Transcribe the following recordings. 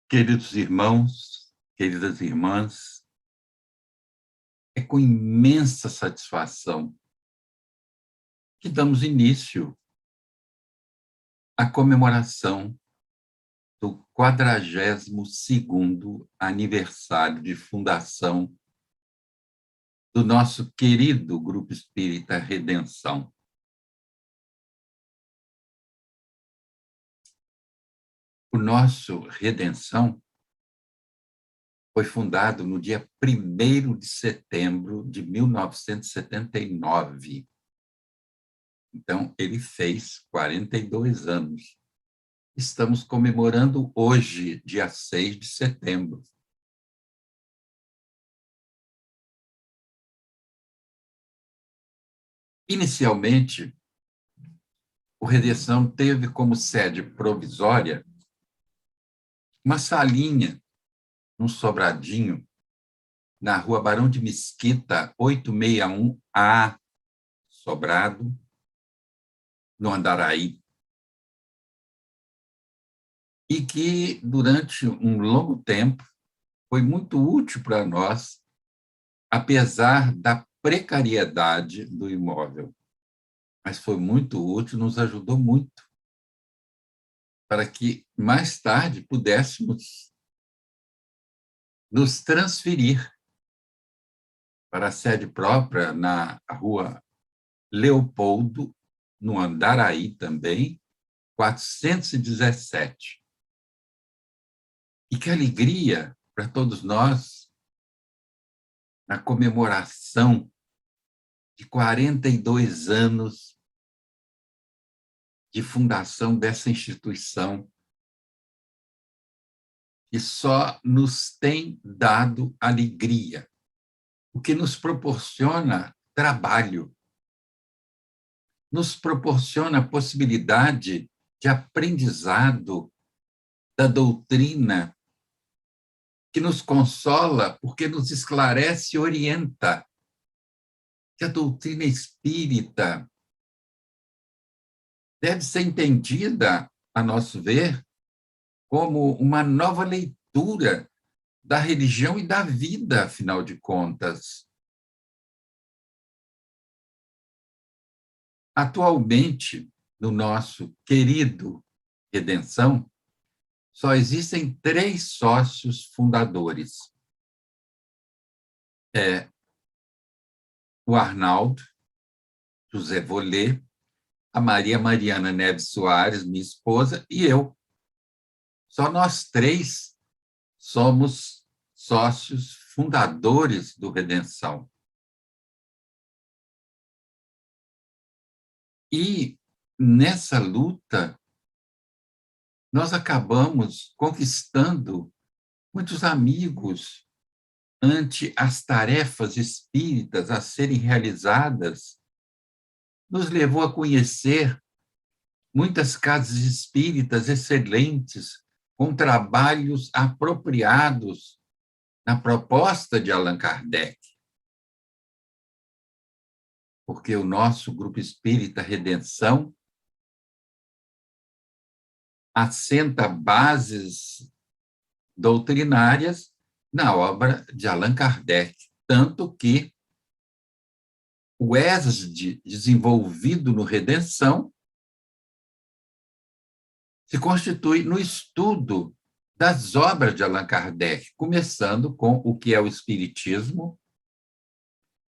Queridos irmãos, queridas irmãs, é com imensa satisfação que damos início à comemoração do 42º aniversário de fundação do nosso querido Grupo Espírita Redenção. O nosso Redenção foi fundado no dia 1º de setembro de 1979. Então, ele fez 42 anos. Estamos comemorando hoje, dia 6 de setembro. Inicialmente, o Redenção teve como sede provisória uma salinha, num sobradinho, na rua Barão de Mesquita, 861A, Sobrado, no Andaraí, e que, durante um longo tempo, foi muito útil para nós, apesar da precariedade do imóvel. Mas foi muito útil, nos ajudou muito, para que, mais tarde, pudéssemos nos transferir para a sede própria na rua Leopoldo, no Andaraí também, 417. E que alegria para todos nós, na comemoração de 42 anos de fundação dessa instituição, que só nos tem dado alegria, o que nos proporciona trabalho, nos proporciona a possibilidade de aprendizado da doutrina, que nos consola porque nos esclarece e orienta, que a doutrina espírita deve ser entendida, a nosso ver, como uma nova leitura da religião e da vida, afinal de contas. Atualmente, no nosso querido Redenção, só existem 3 sócios fundadores. O Arnaldo José Volê, a Maria Mariana Neves Soares, minha esposa, e eu. Só nós 3 somos sócios fundadores do Redenção. E, nessa luta, nós acabamos conquistando muitos amigos ante as tarefas espíritas a serem realizadas. Nos levou a conhecer muitas casas espíritas excelentes, com trabalhos apropriados na proposta de Allan Kardec. Porque o nosso Grupo Espírita Redenção assenta bases doutrinárias na obra de Allan Kardec, tanto que o ESD, desenvolvido no Redenção, se constitui no estudo das obras de Allan Kardec, começando com o que é o Espiritismo,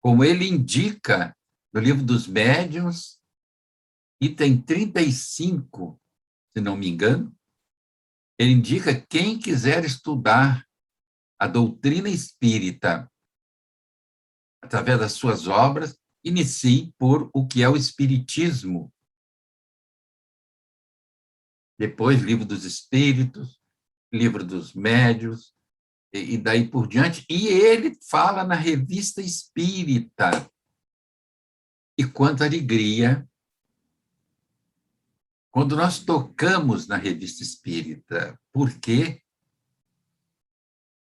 como ele indica no Livro dos Médiuns, item 35, se não me engano, ele indica quem quiser estudar a doutrina espírita através das suas obras, inicie por o que é o Espiritismo. Depois, Livro dos Espíritos, Livro dos Médiuns, e daí por diante. E ele fala na Revista Espírita. E quanta alegria quando nós tocamos na Revista Espírita, porque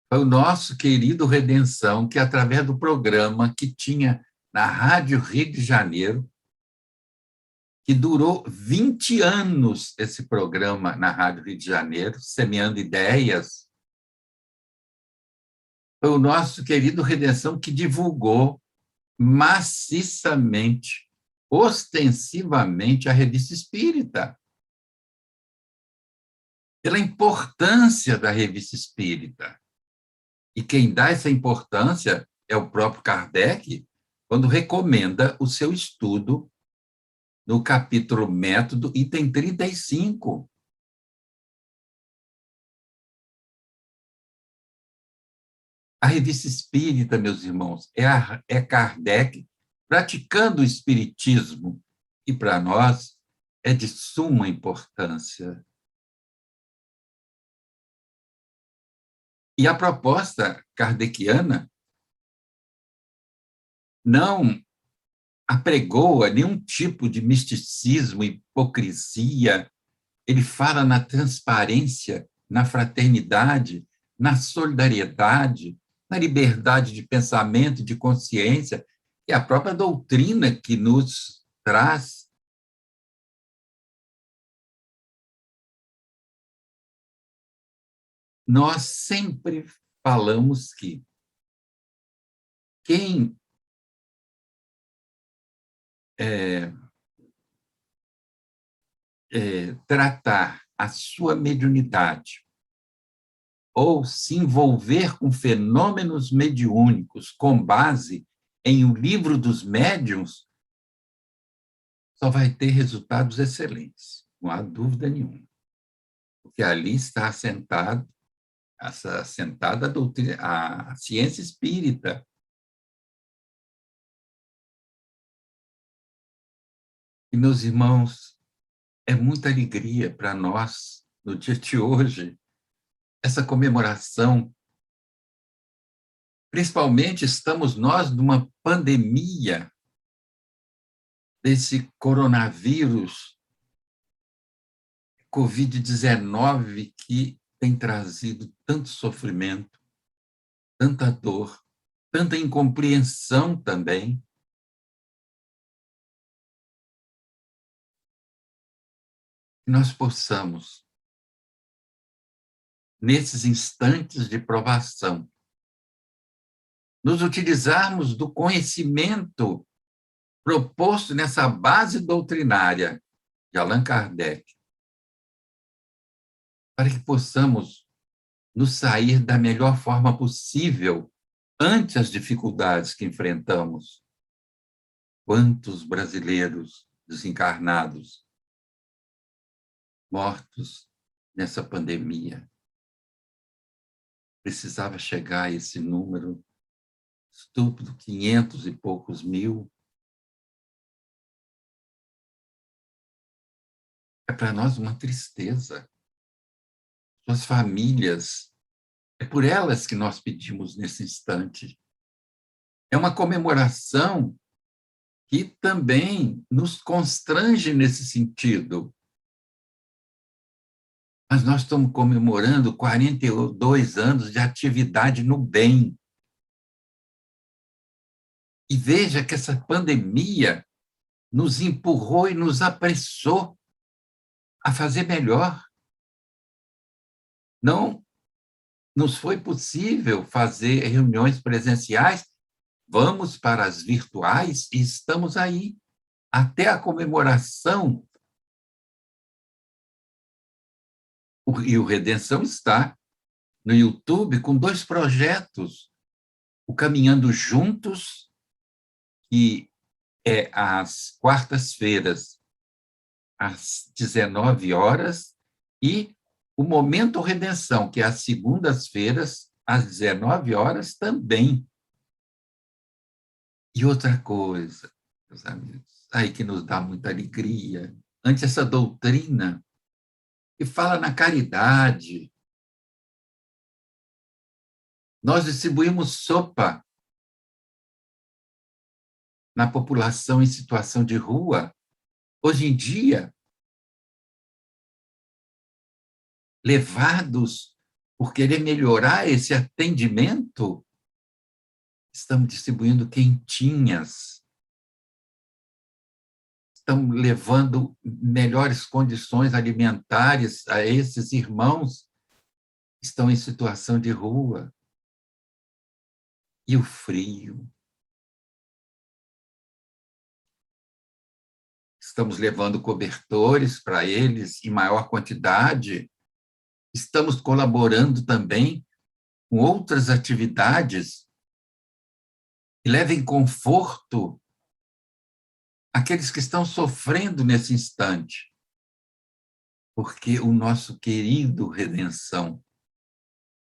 foi o nosso querido Redenção que, através do programa que tinha na Rádio Rio de Janeiro, que durou 20 anos esse programa na Rádio Rio de Janeiro, semeando ideias, Foi o nosso querido Redenção que divulgou maciçamente, ostensivamente, a Revista Espírita. Pela importância da Revista Espírita. E quem dá essa importância é o próprio Kardec, quando recomenda o seu estudo no capítulo Método, item 35. A Revista Espírita, meus irmãos, é Kardec praticando o espiritismo, e para nós é de suma importância. E a proposta kardeciana não apregoa nenhum tipo de misticismo, hipocrisia. Ele fala na transparência, na fraternidade, na solidariedade, na liberdade de pensamento, de consciência, e a própria doutrina que nos traz. Nós sempre falamos que quem tratar a sua mediunidade ou se envolver com fenômenos mediúnicos com base em O Livro dos Médiuns, só vai ter resultados excelentes, não há dúvida nenhuma. Porque ali está assentada a doutrina, a ciência espírita. E, meus irmãos, é muita alegria para nós, no dia de hoje, essa comemoração. Principalmente estamos nós numa pandemia desse coronavírus, Covid-19, que tem trazido tanto sofrimento, tanta dor, tanta incompreensão também. Que nós possamos, nesses instantes de provação, nos utilizarmos do conhecimento proposto nessa base doutrinária de Allan Kardec, para que possamos nos sair da melhor forma possível ante as dificuldades que enfrentamos. Quantos brasileiros desencarnados, mortos nessa pandemia. Precisava chegar a esse número estúpido, 500 e poucos mil. É para nós uma tristeza. Suas famílias, é por elas que nós pedimos nesse instante. É uma comemoração que também nos constrange nesse sentido. Mas nós estamos comemorando 42 anos de atividade no bem. E veja que essa pandemia nos empurrou e nos apressou a fazer melhor. Não nos foi possível fazer reuniões presenciais, vamos para as virtuais e estamos aí. Até a comemoração. E o Redenção está no YouTube com 2 projetos. O Caminhando Juntos, que é às quartas-feiras, às 19 horas, e o Momento Redenção, que é às segundas-feiras, às 19 horas também. E outra coisa, meus amigos, aí que nos dá muita alegria, ante essa doutrina que fala na caridade. Nós distribuímos sopa na população em situação de rua. Hoje em dia, levados por querer melhorar esse atendimento, estamos distribuindo quentinhas, estamos levando melhores condições alimentares a esses irmãos que estão em situação de rua. E o frio. Estamos levando cobertores para eles em maior quantidade. Estamos colaborando também com outras atividades que levem conforto àqueles que estão sofrendo nesse instante. Porque o nosso querido Redenção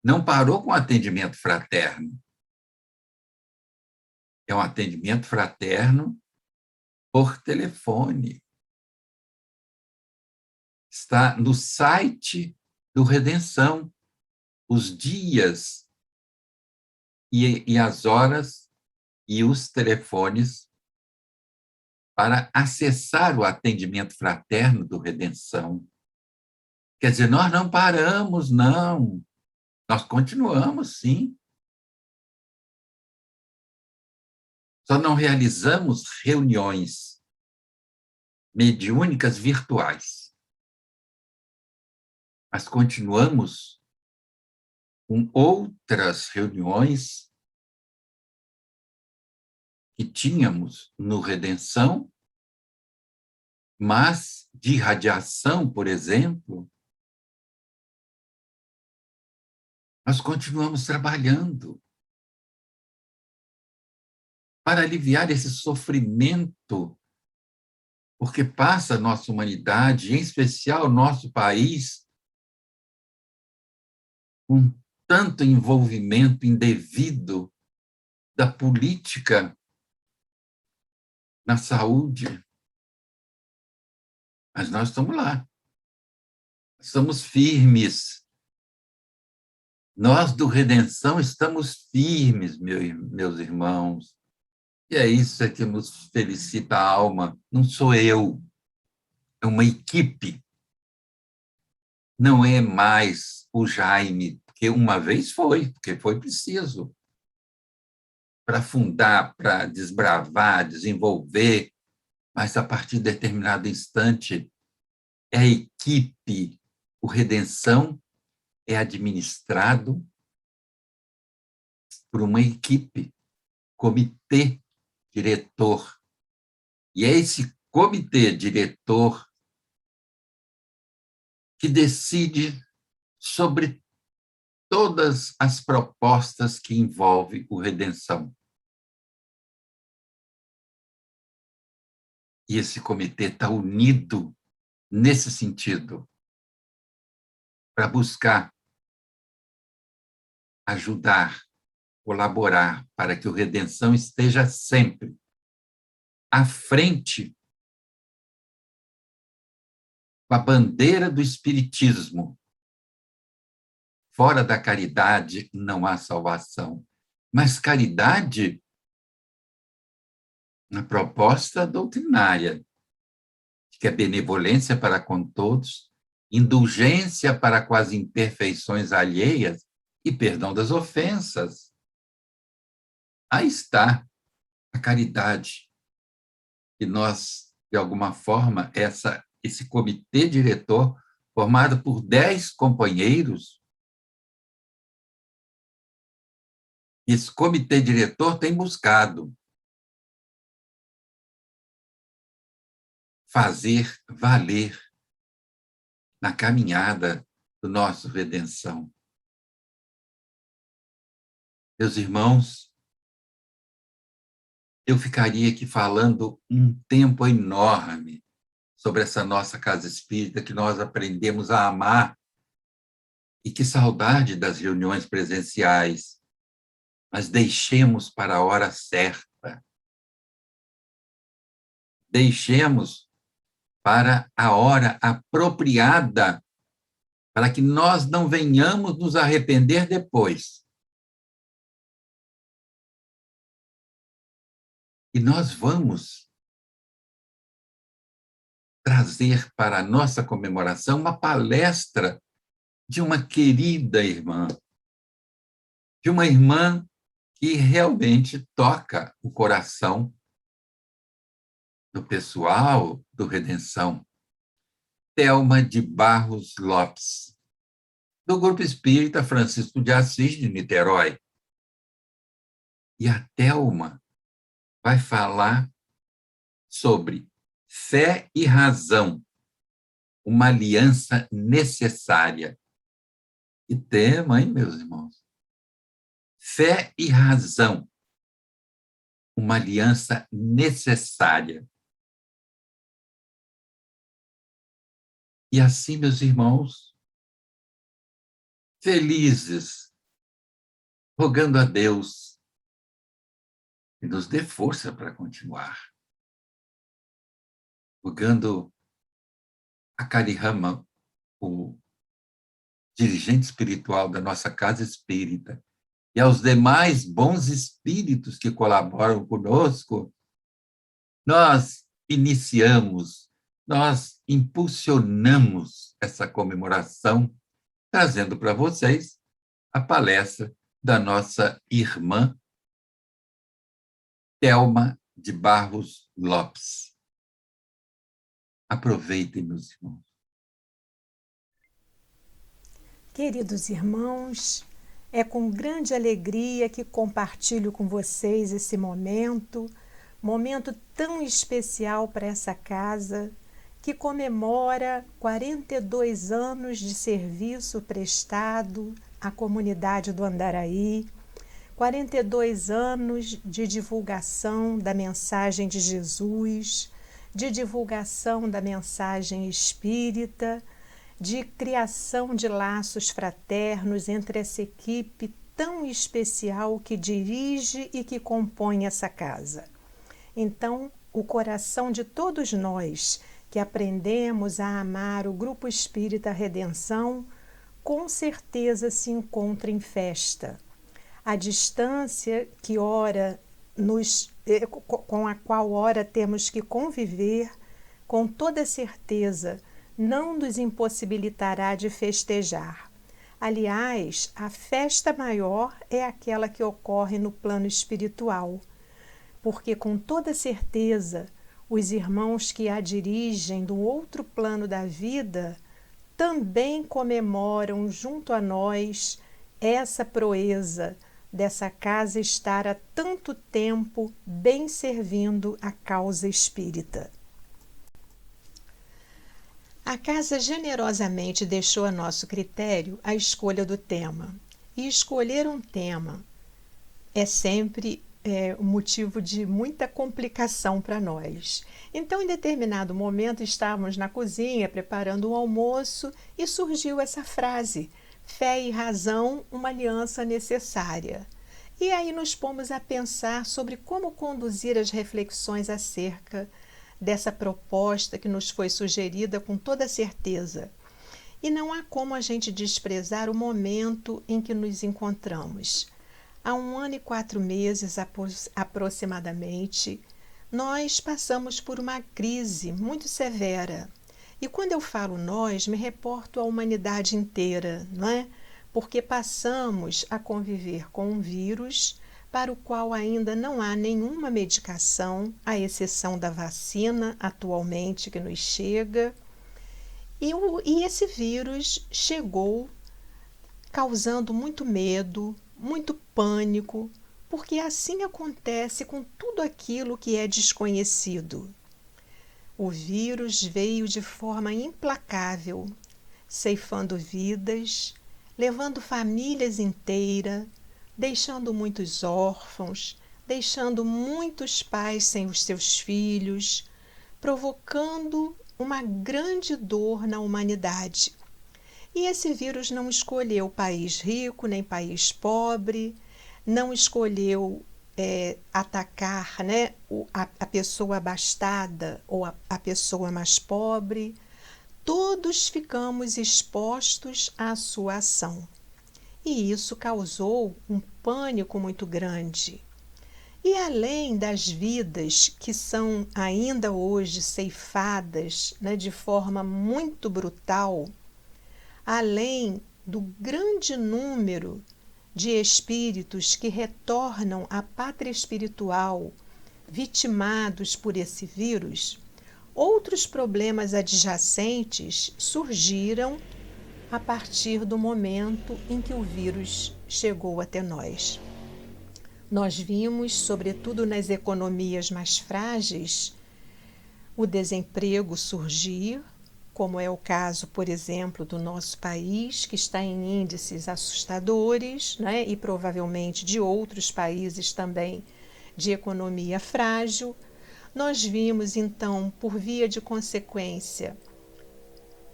não parou com atendimento fraterno. É um atendimento fraterno por telefone. Está no site do Redenção, os dias e as horas e os telefones para acessar o atendimento fraterno do Redenção. Quer dizer, nós não paramos, não. Nós continuamos, sim. Só não realizamos reuniões mediúnicas virtuais. Mas continuamos com outras reuniões que tínhamos no Redenção, mas de radiação, por exemplo, nós continuamos trabalhando para aliviar esse sofrimento, porque passa a nossa humanidade, em especial o nosso país, com tanto envolvimento indevido da política na saúde. Mas nós estamos lá, estamos firmes. Nós do Redenção estamos firmes, meus irmãos. E é isso que nos felicita a alma. Não sou eu, é uma equipe. Não é mais o Jaime, porque uma vez foi, porque foi preciso para fundar, para desbravar, desenvolver, mas a partir de determinado instante é a equipe. O Redenção é administrado por uma equipe, comitê diretor. E é esse comitê diretor que decide sobre todas as propostas que envolvem o Redenção. E esse comitê está unido nesse sentido, para buscar ajudar, colaborar para que o Redenção esteja sempre à frente com a bandeira do Espiritismo. Fora da caridade não há salvação. Mas caridade, na proposta doutrinária, que é benevolência para com todos, indulgência para com as imperfeições alheias e perdão das ofensas. Aí está a caridade. E nós, de alguma forma, esse comitê diretor, formado por 10 companheiros, esse comitê diretor tem buscado fazer valer na caminhada do nosso Redenção. Meus irmãos, eu ficaria aqui falando um tempo enorme sobre essa nossa casa espírita que nós aprendemos a amar, e que saudade das reuniões presenciais, mas deixemos para a hora certa. Deixemos para a hora apropriada, para que nós não venhamos nos arrepender depois. E nós vamos trazer para a nossa comemoração uma palestra de uma querida irmã, de uma irmã que realmente toca o coração do pessoal do Redenção, Thelma de Barros Lopes, do Grupo Espírita Francisco de Assis de Niterói. E a Thelma vai falar sobre fé e razão, uma aliança necessária. E tema, hein, meus irmãos? Fé e razão, uma aliança necessária. E assim, meus irmãos, felizes, rogando a Deus que nos dê força para continuar, rogando a Karihama, o dirigente espiritual da nossa casa espírita, e aos demais bons espíritos que colaboram conosco, nós iniciamos, nós impulsionamos essa comemoração, trazendo para vocês a palestra da nossa irmã Thelma de Barros Lopes. Aproveitem, meus irmãos. Queridos irmãos, é com grande alegria que compartilho com vocês esse momento tão especial para essa casa, que comemora 42 anos de serviço prestado à comunidade do Andaraí, 42 anos de divulgação da mensagem de Jesus, de divulgação da mensagem espírita, de criação de laços fraternos entre essa equipe tão especial que dirige e que compõe essa casa. Então, o coração de todos nós que aprendemos a amar o Grupo Espírita Redenção, com certeza se encontra em festa. A distância que com a qual ora temos que conviver, com toda certeza, não nos impossibilitará de festejar. Aliás, a festa maior é aquela que ocorre no plano espiritual, porque com toda certeza os irmãos que a dirigem do outro plano da vida também comemoram junto a nós essa proeza dessa casa estar há tanto tempo bem servindo a causa espírita. A casa generosamente deixou a nosso critério a escolha do tema. E escolher um tema é sempre um motivo de muita complicação para nós. Então, em determinado momento, estávamos na cozinha preparando um almoço e surgiu essa frase: fé e razão, uma aliança necessária. E aí nos pomos a pensar sobre como conduzir as reflexões acerca dessa proposta que nos foi sugerida com toda certeza. E não há como a gente desprezar o momento em que nos encontramos. Há 1 ano e 4 meses aproximadamente, nós passamos por uma crise muito severa. E quando eu falo nós, me reporto à humanidade inteira, não é? Porque passamos a conviver com um vírus para o qual ainda não há nenhuma medicação, à exceção da vacina atualmente que nos chega. E esse vírus chegou causando muito medo, muito pânico, porque assim acontece com tudo aquilo que é desconhecido. O vírus veio de forma implacável, ceifando vidas, levando famílias inteiras, deixando muitos órfãos, deixando muitos pais sem os seus filhos, provocando uma grande dor na humanidade. E esse vírus não escolheu país rico nem país pobre, não escolheu atacar, né, a pessoa abastada ou a pessoa mais pobre. Todos ficamos expostos à sua ação. E isso causou um pânico muito grande. E além das vidas que são ainda hoje ceifadas, né, de forma muito brutal, além do grande número de espíritos que retornam à pátria espiritual vitimados por esse vírus, outros problemas adjacentes surgiram a partir do momento em que o vírus chegou até nós. Nós vimos, sobretudo nas economias mais frágeis, o desemprego surgir, como é o caso, por exemplo, do nosso país, que está em índices assustadores, né? E provavelmente de outros países também de economia frágil. Nós vimos, então, por via de consequência,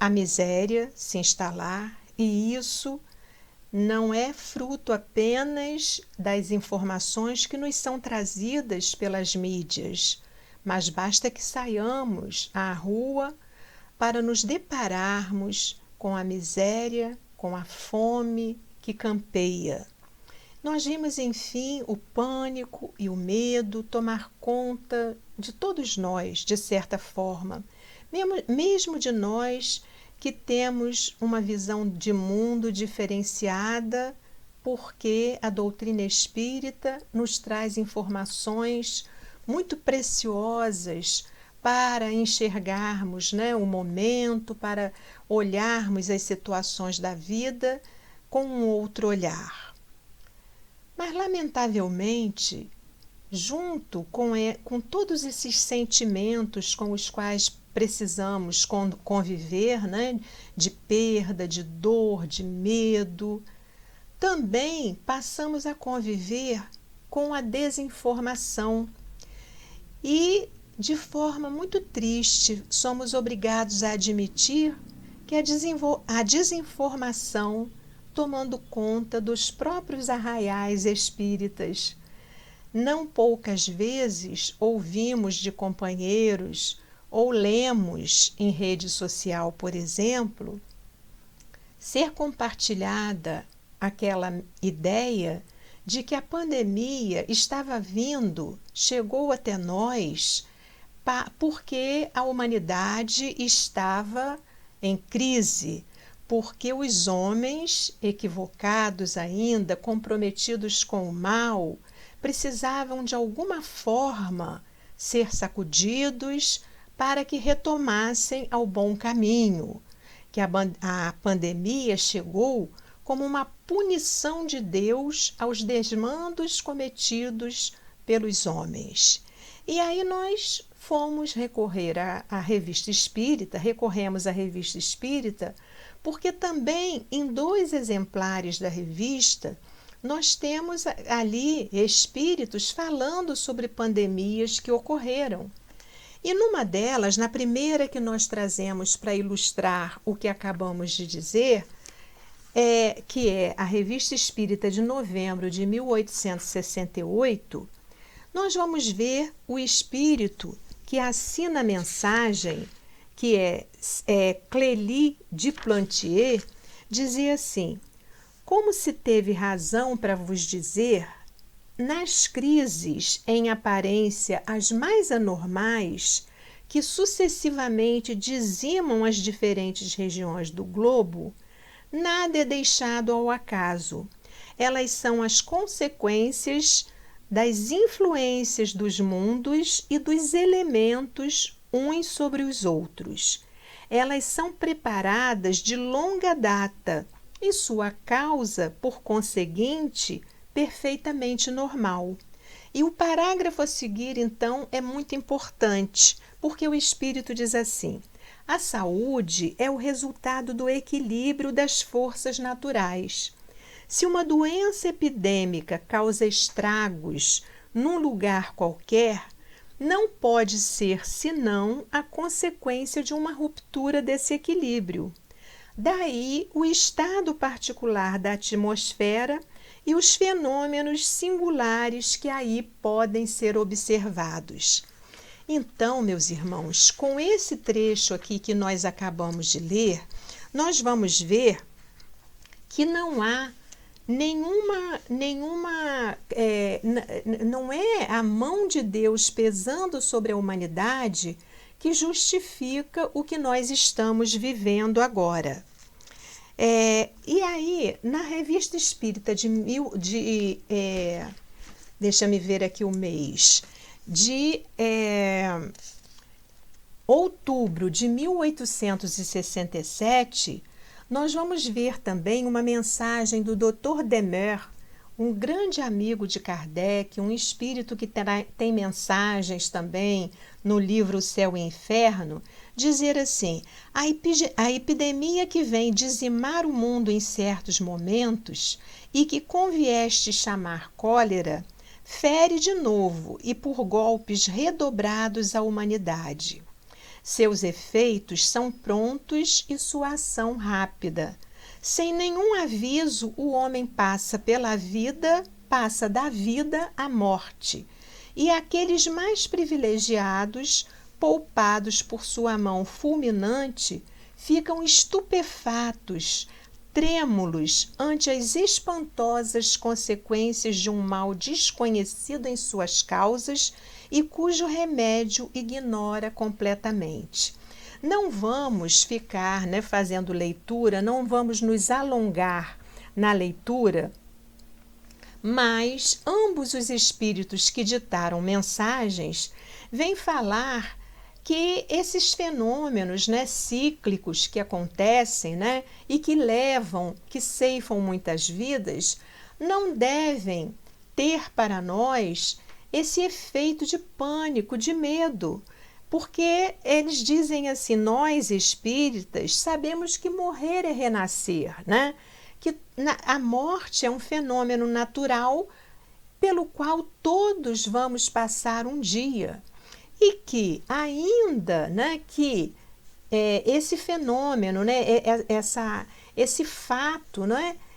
a miséria se instalar, e isso não é fruto apenas das informações que nos são trazidas pelas mídias, mas basta que saiamos à rua para nos depararmos com a miséria, com a fome que campeia. Nós vimos, enfim, o pânico e o medo tomar conta de todos nós, de certa forma, mesmo de nós que temos uma visão de mundo diferenciada, porque a doutrina espírita nos traz informações muito preciosas para enxergarmos, né, o momento, para olharmos as situações da vida com um outro olhar. Mas, lamentavelmente, junto com todos esses sentimentos com os quais precisamos conviver, né, de perda, de dor, de medo, também passamos a conviver com a desinformação. E, de forma muito triste, somos obrigados a admitir que a desinformação tomando conta dos próprios arraiais espíritas. Não poucas vezes ouvimos de companheiros ou lemos em rede social, por exemplo, ser compartilhada aquela ideia de que a pandemia estava vindo, chegou até nós, porque a humanidade estava em crise, porque os homens, equivocados ainda, comprometidos com o mal, precisavam de alguma forma ser sacudidos para que retomassem ao bom caminho, que a pandemia chegou como uma punição de Deus aos desmandos cometidos pelos homens. E aí nós fomos recorrer à Revista Espírita, recorremos à Revista Espírita, porque também em 2 exemplares da revista nós temos ali espíritos falando sobre pandemias que ocorreram. E numa delas, na primeira que nós trazemos para ilustrar o que acabamos de dizer, que é a Revista Espírita de novembro de 1868, nós vamos ver o espírito que assina a mensagem, que é Clélie de Plantier, dizia assim: como se teve razão para vos dizer, nas crises em aparência as mais anormais, que sucessivamente dizimam as diferentes regiões do globo, nada é deixado ao acaso. Elas são as consequências das influências dos mundos e dos elementos uns sobre os outros. Elas são preparadas de longa data e sua causa, por conseguinte, perfeitamente normal. E o parágrafo a seguir, então, é muito importante, porque o Espírito diz assim: a saúde é o resultado do equilíbrio das forças naturais. Se uma doença epidêmica causa estragos num lugar qualquer, não pode ser senão a consequência de uma ruptura desse equilíbrio. Daí o estado particular da atmosfera e os fenômenos singulares que aí podem ser observados. Então, meus irmãos, com esse trecho aqui que nós acabamos de ler, nós vamos ver que não há não é a mão de Deus pesando sobre a humanidade que justifica o que nós estamos vivendo agora. E aí, na Revista Espírita deixa-me ver aqui o mês, de outubro de 1867, nós vamos ver também uma mensagem do Dr. Demer, um grande amigo de Kardec, um espírito que tem mensagens também no livro O Céu e o Inferno, dizer assim: a epidemia que vem dizimar o mundo em certos momentos e que convieste chamar cólera, fere de novo e por golpes redobrados a humanidade. Seus efeitos são prontos e sua ação rápida. Sem nenhum aviso, o homem passa da vida à morte, e aqueles mais privilegiados, poupados por sua mão fulminante, ficam estupefatos, trêmulos ante as espantosas consequências de um mal desconhecido em suas causas e cujo remédio ignora completamente. Não vamos ficar fazendo leitura, não vamos nos alongar na leitura, mas ambos os espíritos que ditaram mensagens vêm falar que esses fenômenos cíclicos que acontecem e que ceifam muitas vidas, não devem ter para nós esse efeito de pânico, de medo, porque eles dizem assim: nós espíritas sabemos que morrer é renascer, que a morte é um fenômeno natural pelo qual todos vamos passar um dia, e que ainda que esse fenômeno, esse fato,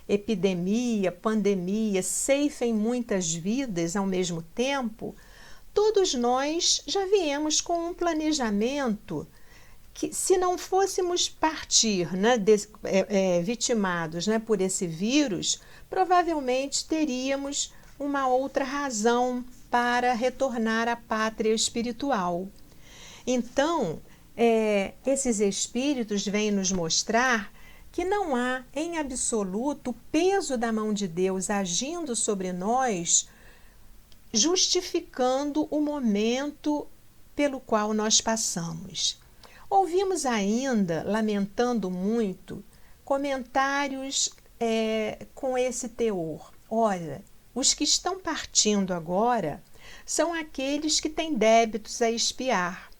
epidemia, pandemia, ceifem muitas vidas ao mesmo tempo, todos nós já viemos com um planejamento que, se não fôssemos partir vitimados por esse vírus, provavelmente teríamos uma outra razão para retornar à pátria espiritual. Então, esses espíritos vêm nos mostrar que não há, em absoluto, o peso da mão de Deus agindo sobre nós, justificando o momento pelo qual nós passamos. Ouvimos ainda, lamentando muito, comentários com esse teor. Olha, os que estão partindo agora são aqueles que têm débitos a expiar,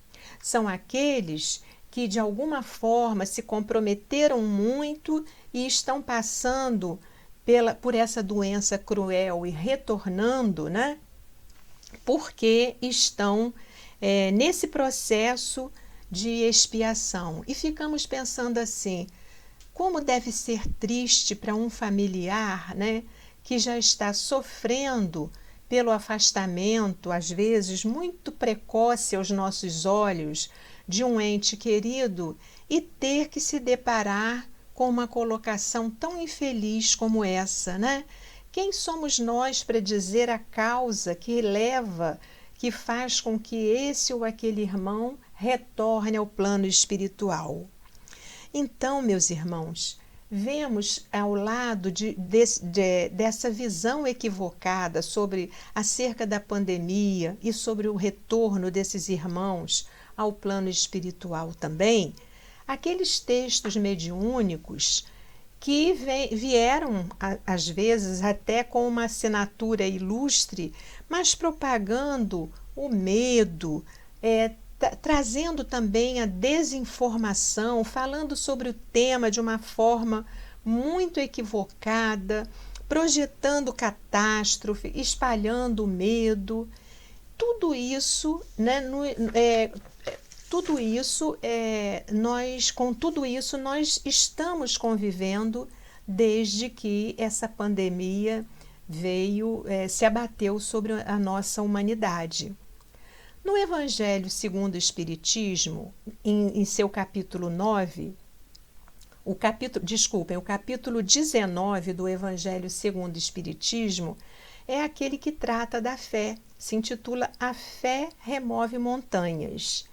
são aqueles que de alguma forma se comprometeram muito e estão passando por essa doença cruel e retornando, porque estão nesse processo de expiação. E ficamos pensando assim: como deve ser triste para um familiar, que já está sofrendo pelo afastamento, às vezes muito precoce aos nossos olhos, de um ente querido, e ter que se deparar com uma colocação tão infeliz como essa, Quem somos nós para dizer a causa que faz com que esse ou aquele irmão retorne ao plano espiritual? Então, meus irmãos, vemos ao lado dessa visão equivocada acerca da pandemia e sobre o retorno desses irmãos ao plano espiritual também, aqueles textos mediúnicos que vieram, às vezes, até com uma assinatura ilustre, mas propagando o medo, trazendo também a desinformação, falando sobre o tema de uma forma muito equivocada, projetando catástrofe, espalhando medo. Tudo isso, com tudo isso nós estamos convivendo desde que essa pandemia se abateu sobre a nossa humanidade. No Evangelho segundo o Espiritismo, em seu capítulo 9, o capítulo 19 do Evangelho segundo o Espiritismo é aquele que trata da fé, se intitula A Fé Remove Montanhas.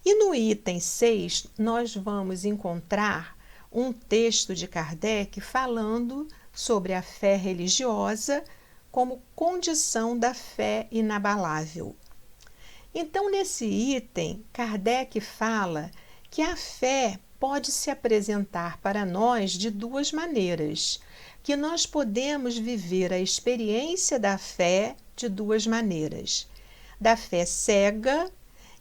E no item 6, nós vamos encontrar um texto de Kardec falando sobre a fé religiosa como condição da fé inabalável. Então, nesse item, Kardec fala que a fé pode se apresentar para nós de duas maneiras, que nós podemos viver a experiência da fé de duas maneiras, da fé cega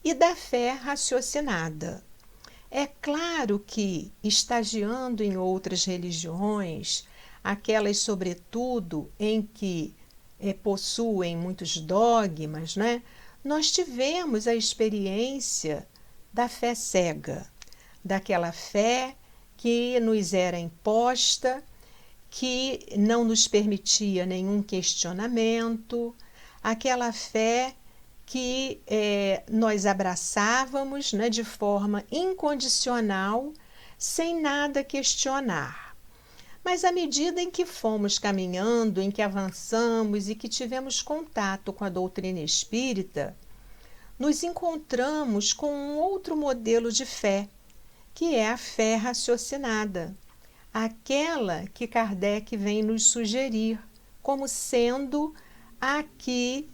e da fé raciocinada. É claro que, estagiando em outras religiões, aquelas sobretudo em que possuem muitos dogmas, né? Nós tivemos a experiência da fé cega, daquela fé que nos era imposta, que não nos permitia nenhum questionamento, aquela fé que nós abraçávamos, né, de forma incondicional, sem nada questionar. Mas à medida em que fomos caminhando, em que avançamos e que tivemos contato com a doutrina espírita, nos encontramos com um outro modelo de fé, que é a fé raciocinada, aquela que Kardec vem nos sugerir como sendo a que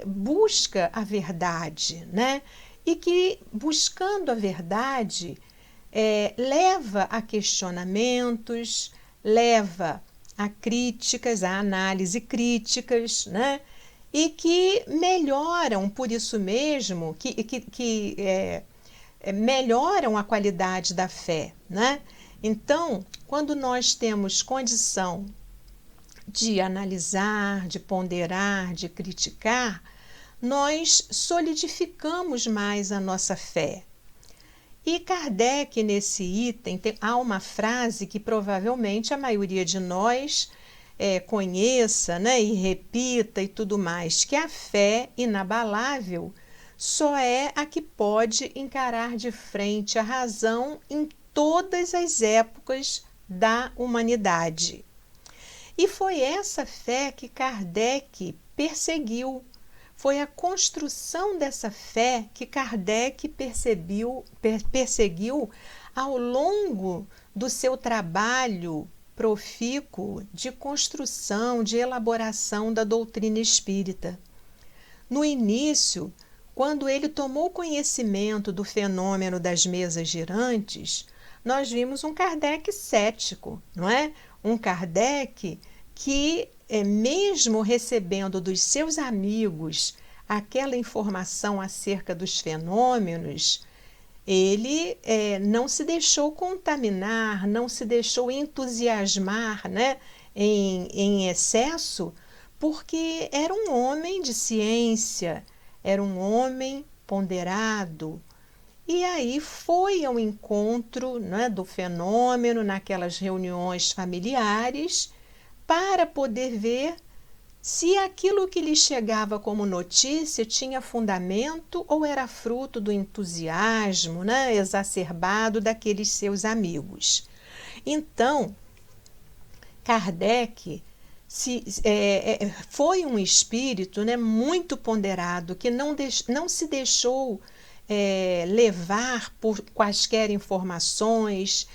busca a verdade, né? E que, buscando a verdade, leva a questionamentos, leva a críticas, a análise críticas, né? E que melhoram, por isso mesmo, que melhoram a qualidade da fé, né? Então, quando nós temos condição de analisar, de ponderar, de criticar, nós solidificamos mais a nossa fé. E Kardec, nesse item, há uma frase que provavelmente a maioria de nós conheça, né, e repita e tudo mais, que a fé inabalável só é a que pode encarar de frente a razão em todas as épocas da humanidade. E foi essa fé que Kardec perseguiu. Foi a construção dessa fé que Kardec perseguiu ao longo do seu trabalho profícuo de construção, de elaboração da doutrina espírita. No início, quando ele tomou conhecimento do fenômeno das mesas girantes, nós vimos um Kardec cético, não é? Um Kardec que, mesmo recebendo dos seus amigos aquela informação acerca dos fenômenos, ele não se deixou contaminar, não se deixou entusiasmar, né, em excesso, porque era um homem de ciência, era um homem ponderado. E aí foi ao encontro, né, do fenômeno naquelas reuniões familiares para poder ver se aquilo que lhe chegava como notícia tinha fundamento ou era fruto do entusiasmo, né, exacerbado daqueles seus amigos. Então, Kardec foi um espírito, né, muito ponderado, que não se deixou levar por quaisquer informações.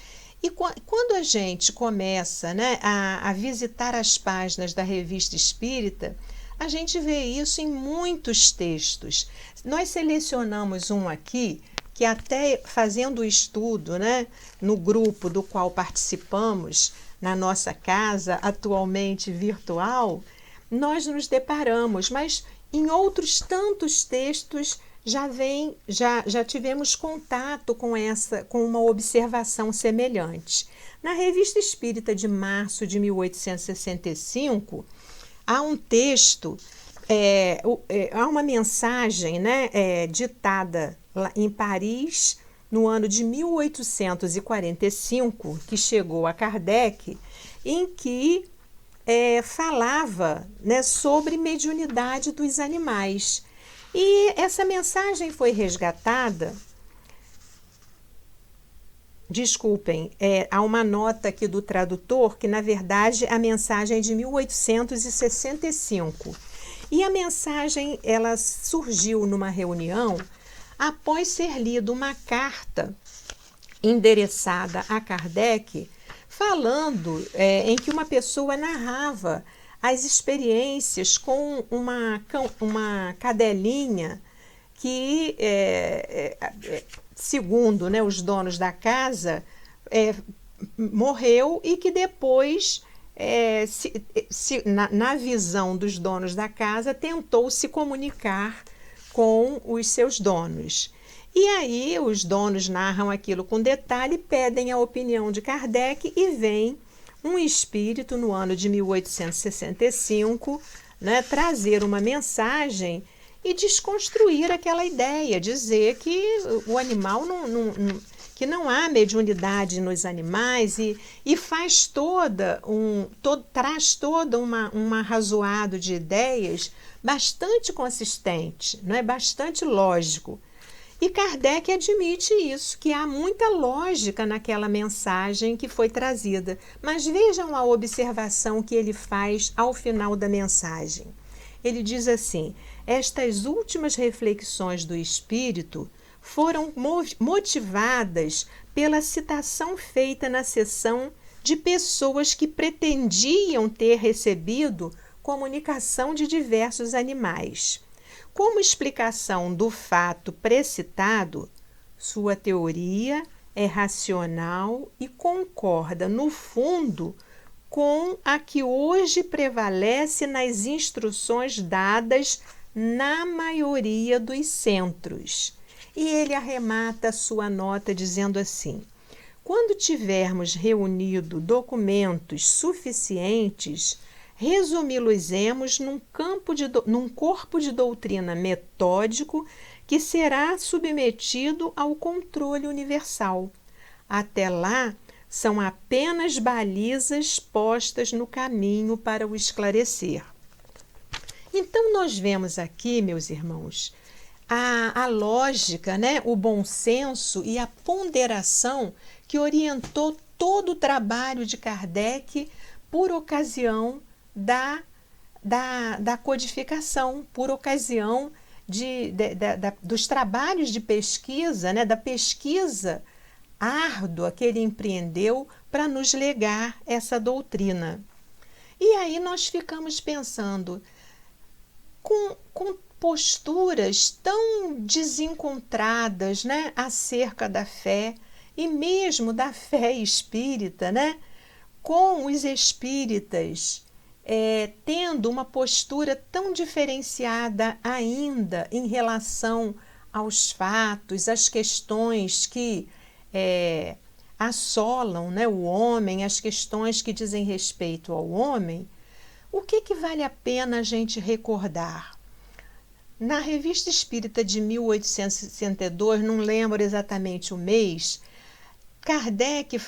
E quando a gente começa, né, a visitar as páginas da Revista Espírita, a gente vê isso em muitos textos. Nós selecionamos um aqui, que até fazendo o estudo, né, no grupo do qual participamos, na nossa casa, atualmente virtual, nós nos deparamos, mas em outros tantos textos já tivemos contato com uma observação semelhante. Na Revista Espírita de março de 1865, há um texto, há uma mensagem, né, ditada lá em Paris no ano de 1845, que chegou a Kardec, em que falava, né, sobre mediunidade dos animais. E essa mensagem foi resgatada. Desculpem, há uma nota aqui do tradutor que, na verdade, a mensagem é de 1865. E a mensagem, ela surgiu numa reunião após ser lida uma carta endereçada a Kardec, falando em que uma pessoa narrava as experiências com uma cadelinha que segundo, né, os donos da casa, morreu e que depois, na visão dos donos da casa, tentou se comunicar com os seus donos. E aí os donos narram aquilo com detalhe, pedem a opinião de Kardec e vem um espírito no ano de 1865, né, trazer uma mensagem e desconstruir aquela ideia, dizer que o animal que não há mediunidade nos animais e traz toda um arrazoado de ideias bastante consistente, não é? Bastante lógico. E Kardec admite isso, que há muita lógica naquela mensagem que foi trazida. Mas vejam a observação que ele faz ao final da mensagem. Ele diz assim: estas últimas reflexões do espírito foram motivadas pela citação feita na sessão de pessoas que pretendiam ter recebido comunicação de diversos animais. Como explicação do fato precitado, sua teoria é racional e concorda, no fundo, com a que hoje prevalece nas instruções dadas na maioria dos centros. E ele arremata sua nota dizendo assim: quando tivermos reunido documentos suficientes, resumi-los-emos num corpo de doutrina metódico que será submetido ao controle universal. Até lá, são apenas balizas postas no caminho para o esclarecer. Então, nós vemos aqui, meus irmãos, a lógica, né, o bom senso e a ponderação que orientou todo o trabalho de Kardec por ocasião da codificação, por ocasião dos trabalhos de pesquisa, né, da pesquisa árdua que ele empreendeu para nos legar essa doutrina. E aí nós ficamos pensando, com posturas tão desencontradas, né, acerca da fé, e mesmo da fé espírita, né, com os espíritas tendo uma postura tão diferenciada ainda em relação aos fatos, às questões que assolam, né, o homem, as questões que dizem respeito ao homem. O que vale a pena a gente recordar? Na Revista Espírita de 1862, não lembro exatamente o mês, Kardec,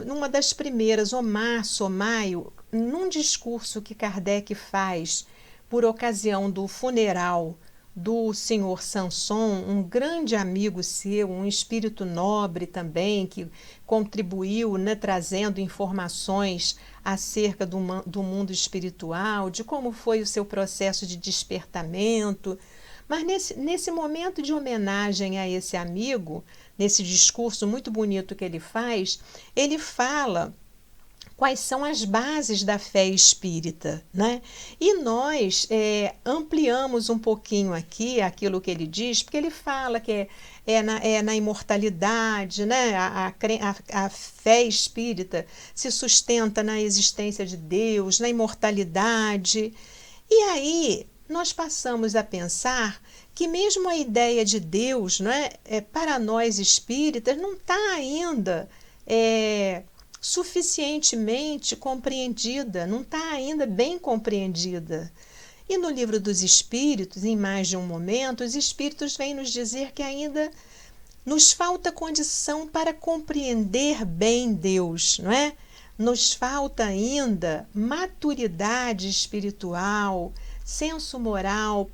numa das primeiras, ou março ou maio, num discurso que Kardec faz por ocasião do funeral do senhor Sanson, um grande amigo seu, um espírito nobre também, que contribuiu, né, trazendo informações acerca do mundo espiritual, de como foi o seu processo de despertamento. Mas nesse momento de homenagem a esse amigo, nesse discurso muito bonito que ele faz, ele fala quais são as bases da fé espírita, né? E nós ampliamos um pouquinho aqui aquilo que ele diz, porque ele fala que é na imortalidade, né? A fé espírita se sustenta na existência de Deus, na imortalidade. E aí nós passamos a pensar que mesmo a ideia de Deus, não é, para nós espíritas, não está ainda suficientemente compreendida, não está ainda bem compreendida. E no Livro dos Espíritos, em mais de um momento, os Espíritos vêm nos dizer que ainda nos falta condição para compreender bem Deus, não é? Nos falta ainda maturidade espiritual, senso moral,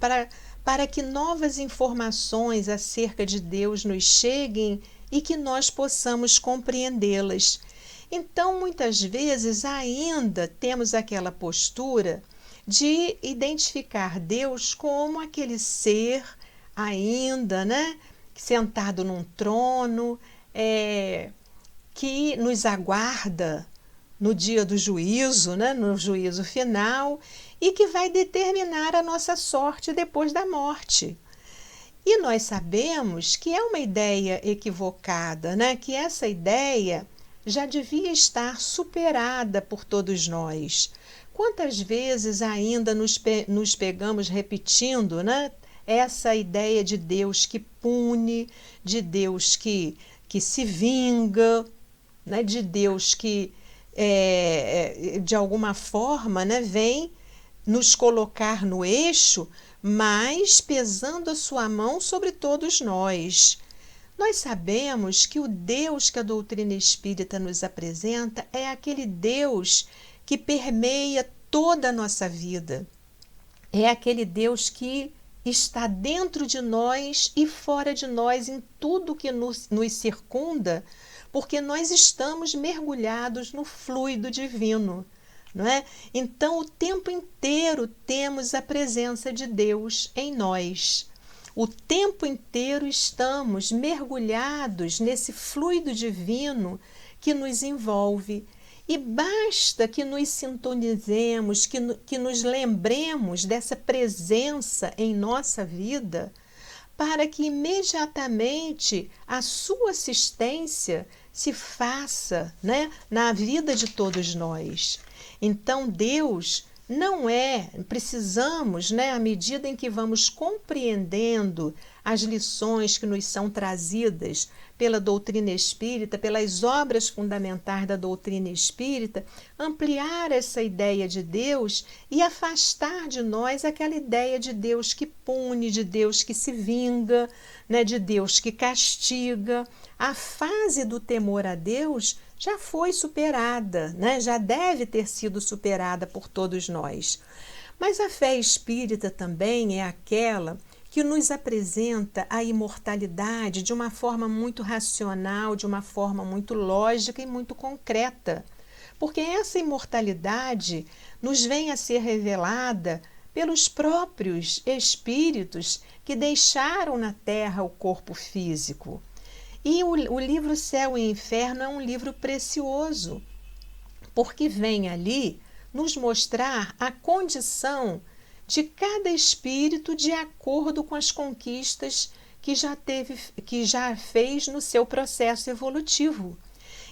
para que novas informações acerca de Deus nos cheguem e que nós possamos compreendê-las. Então, muitas vezes, ainda temos aquela postura de identificar Deus como aquele ser ainda, né, sentado num trono, que nos aguarda no dia do juízo, né, no juízo final, e que vai determinar a nossa sorte depois da morte. E nós sabemos que é uma ideia equivocada, né? Que essa ideia já devia estar superada por todos nós. Quantas vezes ainda nos pegamos repetindo, né? Essa ideia de Deus que pune, de Deus que se vinga, né? De Deus que, de alguma forma, né? Vem nos colocar no eixo, mas pesando a sua mão sobre todos nós. Nós sabemos que o Deus que a doutrina espírita nos apresenta é aquele Deus que permeia toda a nossa vida. É aquele Deus que está dentro de nós e fora de nós em tudo que nos circunda, porque nós estamos mergulhados no fluido divino. Não é? Então, o tempo inteiro temos a presença de Deus em nós. O tempo inteiro estamos mergulhados nesse fluido divino que nos envolve. E basta que nos sintonizemos, que nos lembremos dessa presença em nossa vida, para que imediatamente a sua assistência se faça, né, na vida de todos nós. Então, Deus não precisamos, né, à medida em que vamos compreendendo as lições que nos são trazidas pela doutrina espírita, pelas obras fundamentais da doutrina espírita, ampliar essa ideia de Deus e afastar de nós aquela ideia de Deus que pune, de Deus que se vinga, né, de Deus que castiga. A fase do temor a Deus já foi superada, né? Já deve ter sido superada por todos nós. Mas a fé espírita também é aquela que nos apresenta a imortalidade de uma forma muito racional, de uma forma muito lógica e muito concreta. Porque essa imortalidade nos vem a ser revelada pelos próprios espíritos que deixaram na Terra o corpo físico. E o livro Céu e Inferno é um livro precioso, porque vem ali nos mostrar a condição de cada espírito de acordo com as conquistas que já fez no seu processo evolutivo.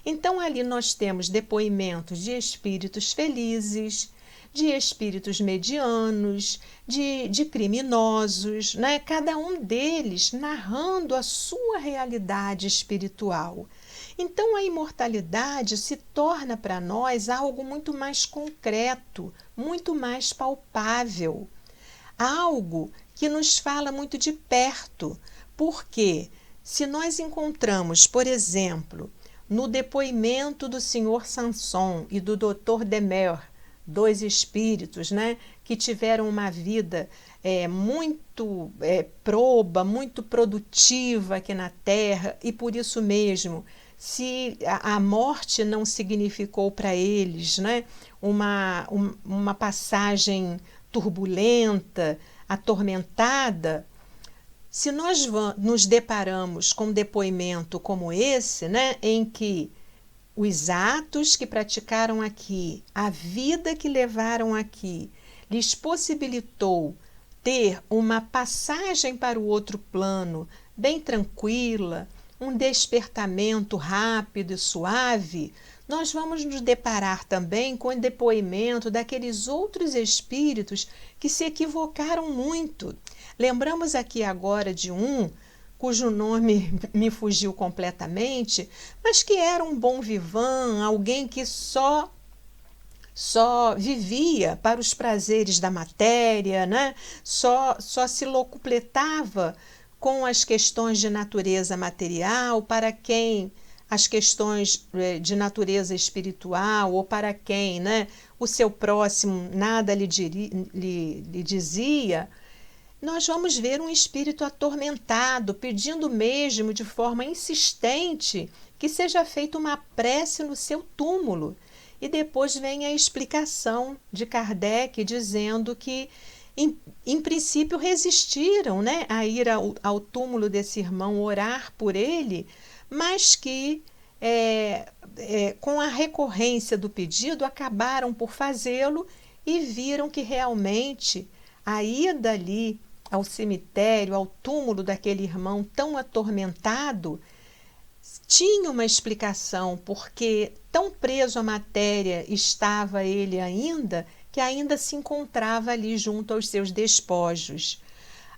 Então ali nós temos depoimentos de espíritos felizes, de espíritos medianos, de criminosos, né? Cada um deles narrando a sua realidade espiritual. Então a imortalidade se torna para nós algo muito mais concreto, muito mais palpável, algo que nos fala muito de perto, porque se nós encontramos, por exemplo, no depoimento do senhor Sanson e do Dr. Demer, dois espíritos, né, que tiveram uma vida muito proba, muito produtiva aqui na Terra, e por isso mesmo, se a morte não significou para eles, né, uma passagem turbulenta, atormentada, se nós nos deparamos com um depoimento como esse, né, em que os atos que praticaram aqui, a vida que levaram aqui, lhes possibilitou ter uma passagem para o outro plano bem tranquila, um despertamento rápido e suave, nós vamos nos deparar também com o depoimento daqueles outros espíritos que se equivocaram muito. Lembramos aqui agora de um cujo nome me fugiu completamente, mas que era um bom vivant, alguém que só vivia para os prazeres da matéria, né? Só se locupletava com as questões de natureza material, para quem as questões de natureza espiritual, ou para quem, né, o seu próximo nada lhe dizia. Nós vamos ver um espírito atormentado, pedindo mesmo de forma insistente que seja feita uma prece no seu túmulo. E depois vem a explicação de Kardec dizendo que, em princípio, resistiram, né, a ir ao túmulo desse irmão orar por ele, mas que, com a recorrência do pedido, acabaram por fazê-lo e viram que realmente a ida ali ao cemitério, ao túmulo daquele irmão tão atormentado, tinha uma explicação, porque tão preso à matéria estava ele ainda, que ainda se encontrava ali junto aos seus despojos.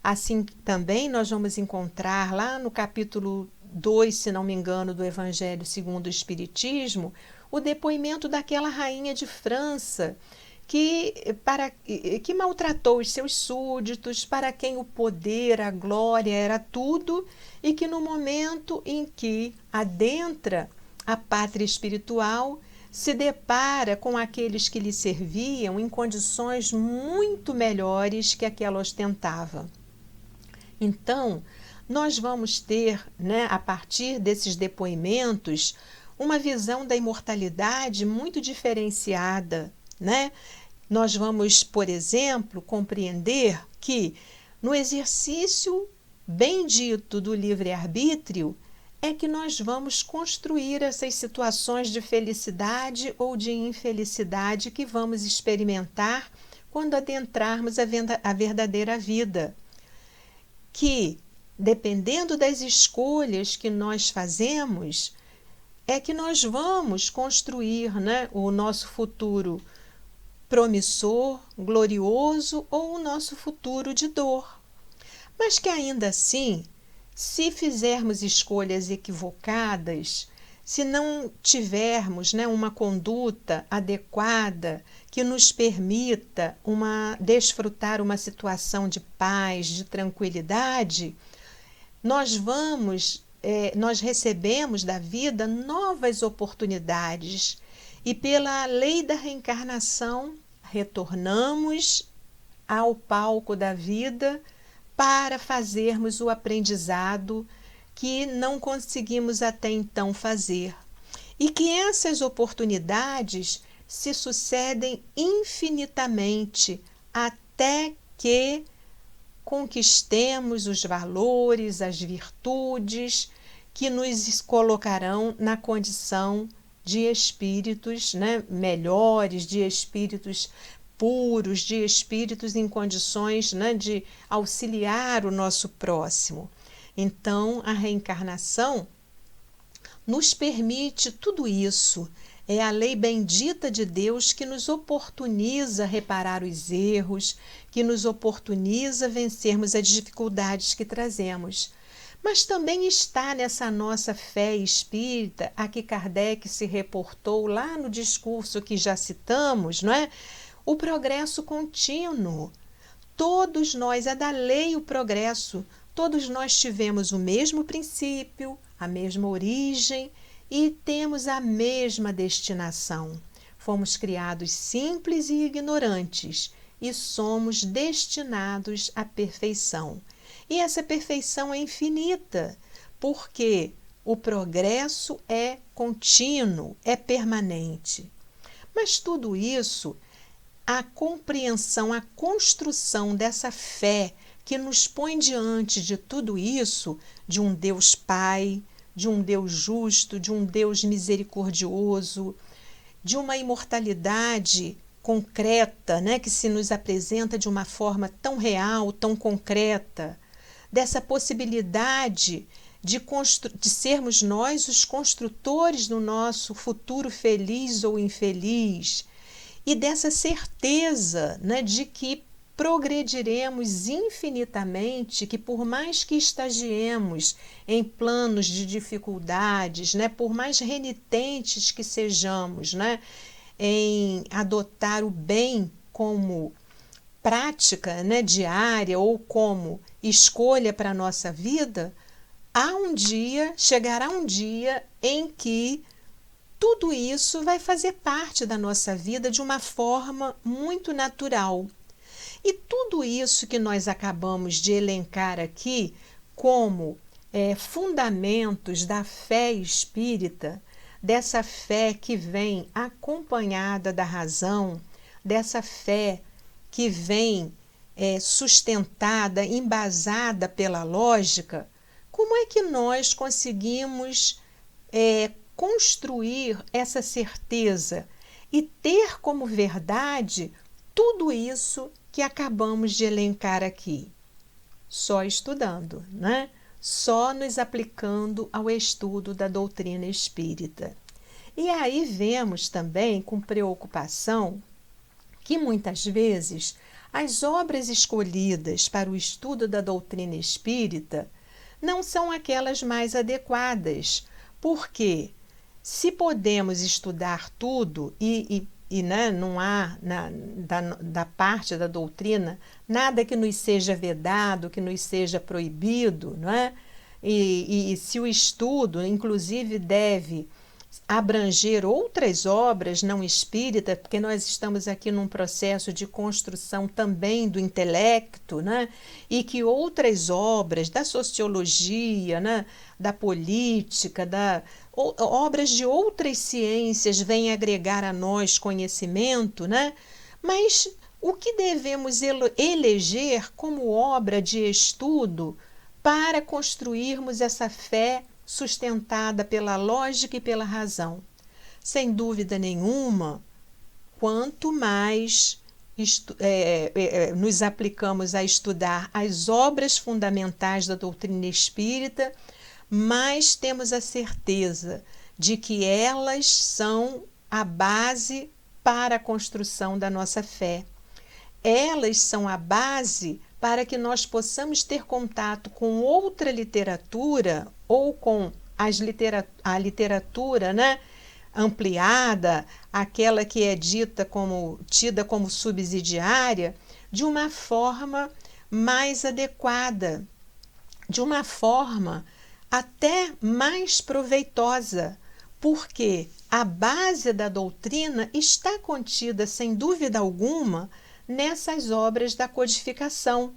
Assim também nós vamos encontrar lá no capítulo 2, se não me engano, do Evangelho segundo o Espiritismo, o depoimento daquela rainha de França, que maltratou os seus súditos, para quem o poder, a glória era tudo, e que no momento em que adentra a pátria espiritual, se depara com aqueles que lhe serviam em condições muito melhores que a que ela ostentava. Então, nós vamos ter, né, a partir desses depoimentos, uma visão da imortalidade muito diferenciada, né? Nós vamos, por exemplo, compreender que no exercício bendito do livre-arbítrio é que nós vamos construir essas situações de felicidade ou de infelicidade que vamos experimentar quando adentrarmos a verdadeira vida. Que, dependendo das escolhas que nós fazemos, é que nós vamos construir, né, o nosso futuro promissor, glorioso ou o nosso futuro de dor. Mas que ainda assim, se fizermos escolhas equivocadas, se não tivermos, né, uma conduta adequada que nos permita desfrutar uma situação de paz, de tranquilidade, nós recebemos da vida novas oportunidades e pela lei da reencarnação retornamos ao palco da vida para fazermos o aprendizado que não conseguimos até então fazer. E que essas oportunidades se sucedem infinitamente até que conquistemos os valores, as virtudes que nos colocarão na condição de espíritos, né, melhores, de espíritos puros, de espíritos em condições, né, de auxiliar o nosso próximo. Então, a reencarnação nos permite tudo isso. É a lei bendita de Deus que nos oportuniza reparar os erros, que nos oportuniza vencermos as dificuldades que trazemos. Mas também está nessa nossa fé espírita, a que Kardec se reportou lá no discurso que já citamos, não é? O progresso contínuo. Todos nós, é da lei o progresso, todos nós tivemos o mesmo princípio, a mesma origem e temos a mesma destinação. Fomos criados simples e ignorantes e somos destinados à perfeição. E essa perfeição é infinita, porque o progresso é contínuo, é permanente. Mas tudo isso, a compreensão, a construção dessa fé que nos põe diante de tudo isso, de um Deus Pai, de um Deus justo, de um Deus misericordioso, de uma imortalidade concreta, né, que se nos apresenta de uma forma tão real, tão concreta, dessa possibilidade de sermos nós os construtores do nosso futuro feliz ou infeliz, e dessa certeza, né, de que progrediremos infinitamente, que por mais que estagiemos em planos de dificuldades, né, por mais renitentes que sejamos, né, em adotar o bem como prática, né, diária ou como escolha para a nossa vida, chegará um dia em que tudo isso vai fazer parte da nossa vida de uma forma muito natural. E tudo isso que nós acabamos de elencar aqui como fundamentos da fé espírita, dessa fé que vem acompanhada da razão, dessa fé que vem sustentada, embasada pela lógica, como é que nós conseguimos construir essa certeza e ter como verdade tudo isso que acabamos de elencar aqui? só estudando, né? Só nos aplicando ao estudo da doutrina espírita. E aí vemos também com preocupação que muitas vezes as obras escolhidas para o estudo da doutrina espírita não são aquelas mais adequadas, porque se podemos estudar tudo né, não há da parte da doutrina nada que nos seja vedado, que nos seja proibido, não é? E se o estudo, inclusive, deve abranger outras obras não espíritas, porque nós estamos aqui num processo de construção também do intelecto, né? E que outras obras da sociologia, né? Da política, obras de outras ciências vêm agregar a nós conhecimento, né? Mas o que devemos eleger como obra de estudo para construirmos essa fé sustentada pela lógica e pela razão? Sem dúvida nenhuma, quanto mais nos aplicamos a estudar as obras fundamentais da doutrina espírita, mais temos a certeza de que elas são a base para a construção da nossa fé. Elas são a base para que nós possamos ter contato com outra literatura ou com a literatura, né, ampliada, aquela que é tida como subsidiária, de uma forma mais adequada, de uma forma até mais proveitosa, porque a base da doutrina está contida, sem dúvida alguma, nessas obras da codificação.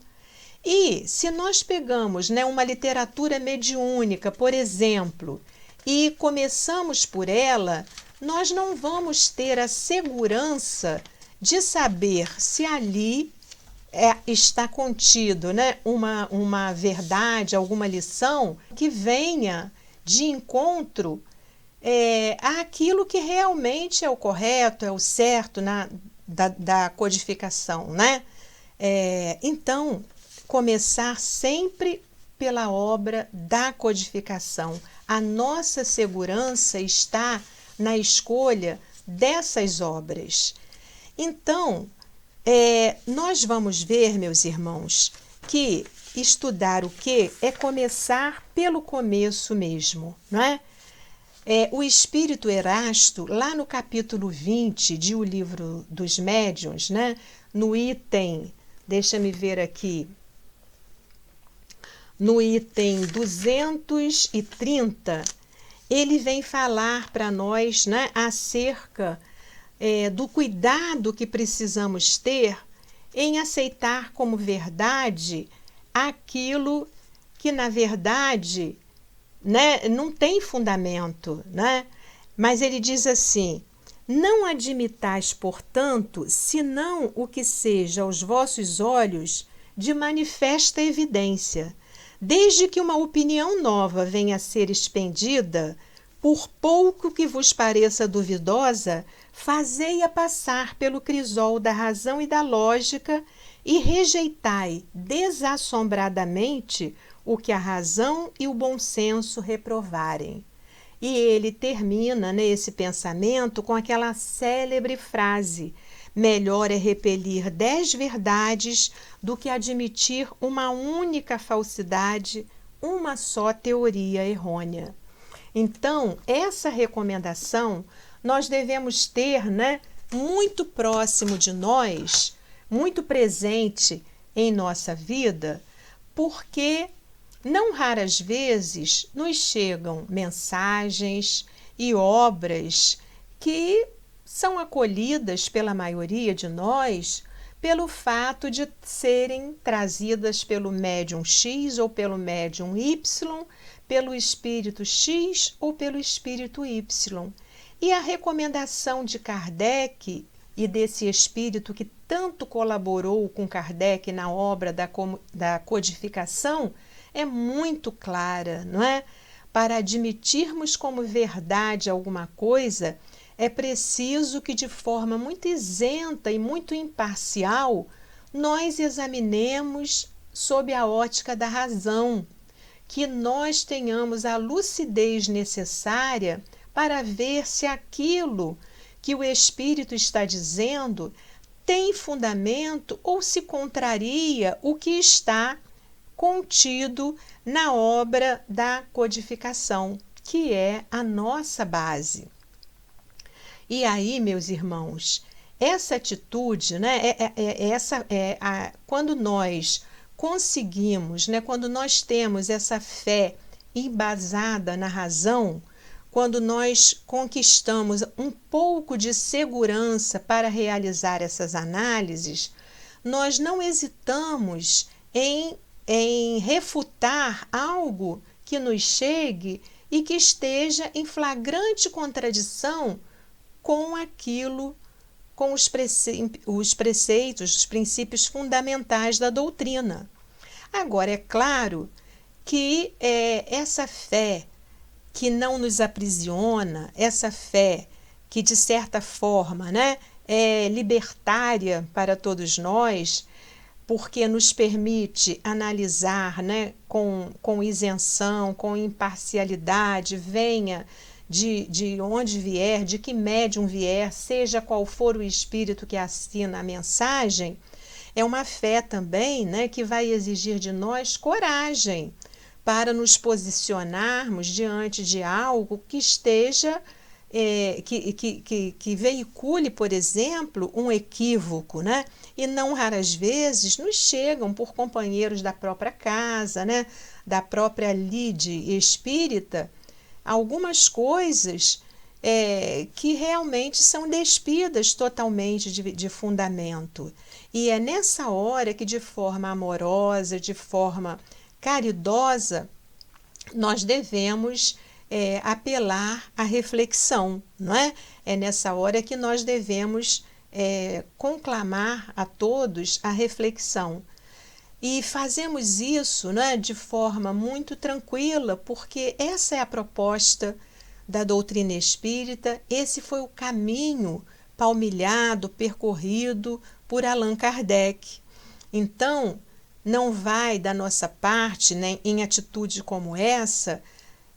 E se nós pegamos, né, uma literatura mediúnica, por exemplo, e começamos por ela, nós não vamos ter a segurança de saber se ali está contido, né, uma verdade, alguma lição que venha de encontro àquilo que realmente é o correto, é o certo da codificação, né? Então, começar sempre pela obra da codificação. A nossa segurança está na escolha dessas obras. Então, nós vamos ver, meus irmãos, que estudar o quê? É começar pelo começo mesmo, não é? O Espírito Erasto, lá no capítulo 20 de O Livro dos Médiuns, né, no item, deixa-me ver aqui, no item 230, ele vem falar para nós, né, acerca do cuidado que precisamos ter em aceitar como verdade aquilo que, na verdade, né, não tem fundamento, né? Mas ele diz assim: não admitais, portanto, senão o que seja aos vossos olhos de manifesta evidência, desde que uma opinião nova venha a ser expendida, por pouco que vos pareça duvidosa, fazei-a passar pelo crisol da razão e da lógica e rejeitai desassombradamente o que a razão e o bom senso reprovarem. E ele termina, né, esse pensamento com aquela célebre frase: melhor é repelir 10 verdades do que admitir uma única falsidade, uma só teoria errônea. Então, essa recomendação nós devemos ter, né, muito próximo de nós, muito presente em nossa vida, porque não raras vezes nos chegam mensagens e obras que são acolhidas pela maioria de nós pelo fato de serem trazidas pelo médium X ou pelo médium Y, pelo espírito X ou pelo espírito Y. E a recomendação de Kardec e desse espírito que tanto colaborou com Kardec na obra da codificação é muito clara, não é? Para admitirmos como verdade alguma coisa, é preciso que, de forma muito isenta e muito imparcial, nós examinemos sob a ótica da razão, que nós tenhamos a lucidez necessária para ver se aquilo que o Espírito está dizendo tem fundamento ou se contraria o que está contido na obra da codificação, que é a nossa base. E aí, meus irmãos, essa atitude, né, quando nós conseguimos, né, quando nós temos essa fé embasada na razão, quando nós conquistamos um pouco de segurança para realizar essas análises, nós não hesitamos em refutar algo que nos chegue e que esteja em flagrante contradição com aquilo, com os preceitos, os princípios fundamentais da doutrina. Agora, é claro que essa fé que não nos aprisiona, essa fé que, de certa forma, né, é libertária para todos nós, porque nos permite analisar, né, com isenção, com imparcialidade, venha de onde vier, de que médium vier, seja qual for o espírito que assina a mensagem, é uma fé também, né, que vai exigir de nós coragem para nos posicionarmos diante de algo que esteja, que veicule, por exemplo, um equívoco, né? E não raras vezes nos chegam por companheiros da própria casa, né? Da própria lide espírita, algumas coisas que realmente são despidas totalmente de fundamento. E é nessa hora que, de forma amorosa, de forma caridosa, nós devemos apelar à reflexão, não é? É nessa hora que nós devemos conclamar a todos a reflexão. E fazemos isso, né, de forma muito tranquila, porque essa é a proposta da doutrina espírita, esse foi o caminho palmilhado, percorrido por Allan Kardec. Então, não vai da nossa parte, né, em atitude como essa,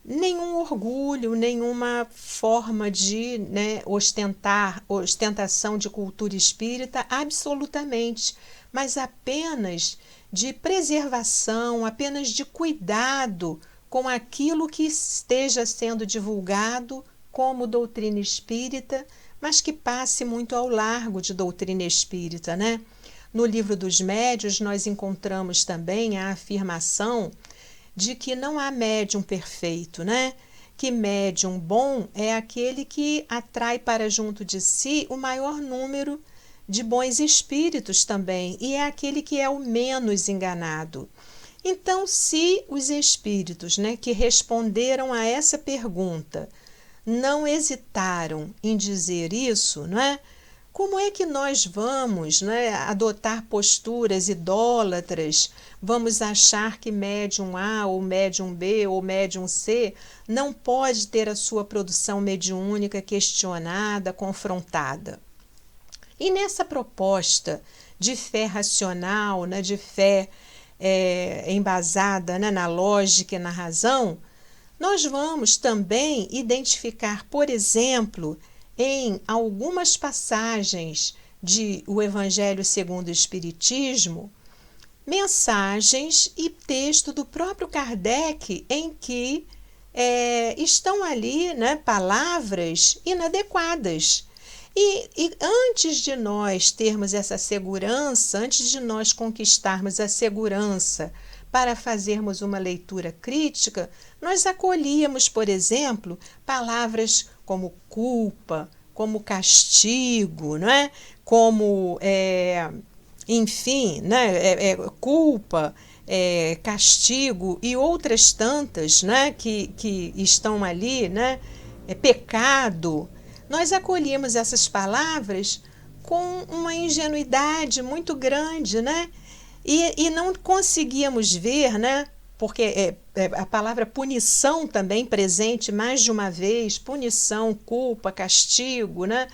nenhum orgulho, nenhuma forma de, né, ostentação de cultura espírita, absolutamente, mas apenas de preservação, apenas de cuidado com aquilo que esteja sendo divulgado como doutrina espírita, mas que passe muito ao largo de doutrina espírita, né? No Livro dos Médiuns, nós encontramos também a afirmação de que não há médium perfeito, né? Que médium bom é aquele que atrai para junto de si o maior número de bons espíritos também, e é aquele que é o menos enganado. Então, se os espíritos, né, que responderam a essa pergunta não hesitaram em dizer isso, não é? Como é que nós vamos, né, adotar posturas idólatras? Vamos achar que médium A ou médium B ou médium C não pode ter a sua produção mediúnica questionada, confrontada? E nessa proposta de fé racional, né, de fé embasada, né, na lógica e na razão, nós vamos também identificar, por exemplo, em algumas passagens de O Evangelho segundo o Espiritismo, mensagens e texto do próprio Kardec em que estão ali, né, palavras inadequadas. E antes de nós termos essa segurança, antes de nós conquistarmos a segurança para fazermos uma leitura crítica, nós acolhíamos, por exemplo, palavras como culpa, como castigo, não é? Como, enfim, né? Culpa, castigo e outras tantas, né? que estão ali, né? Pecado. Nós acolhemos essas palavras com uma ingenuidade muito grande, né? E não conseguíamos ver, né? Porque a palavra punição também presente mais de uma vez, punição, culpa, castigo, né?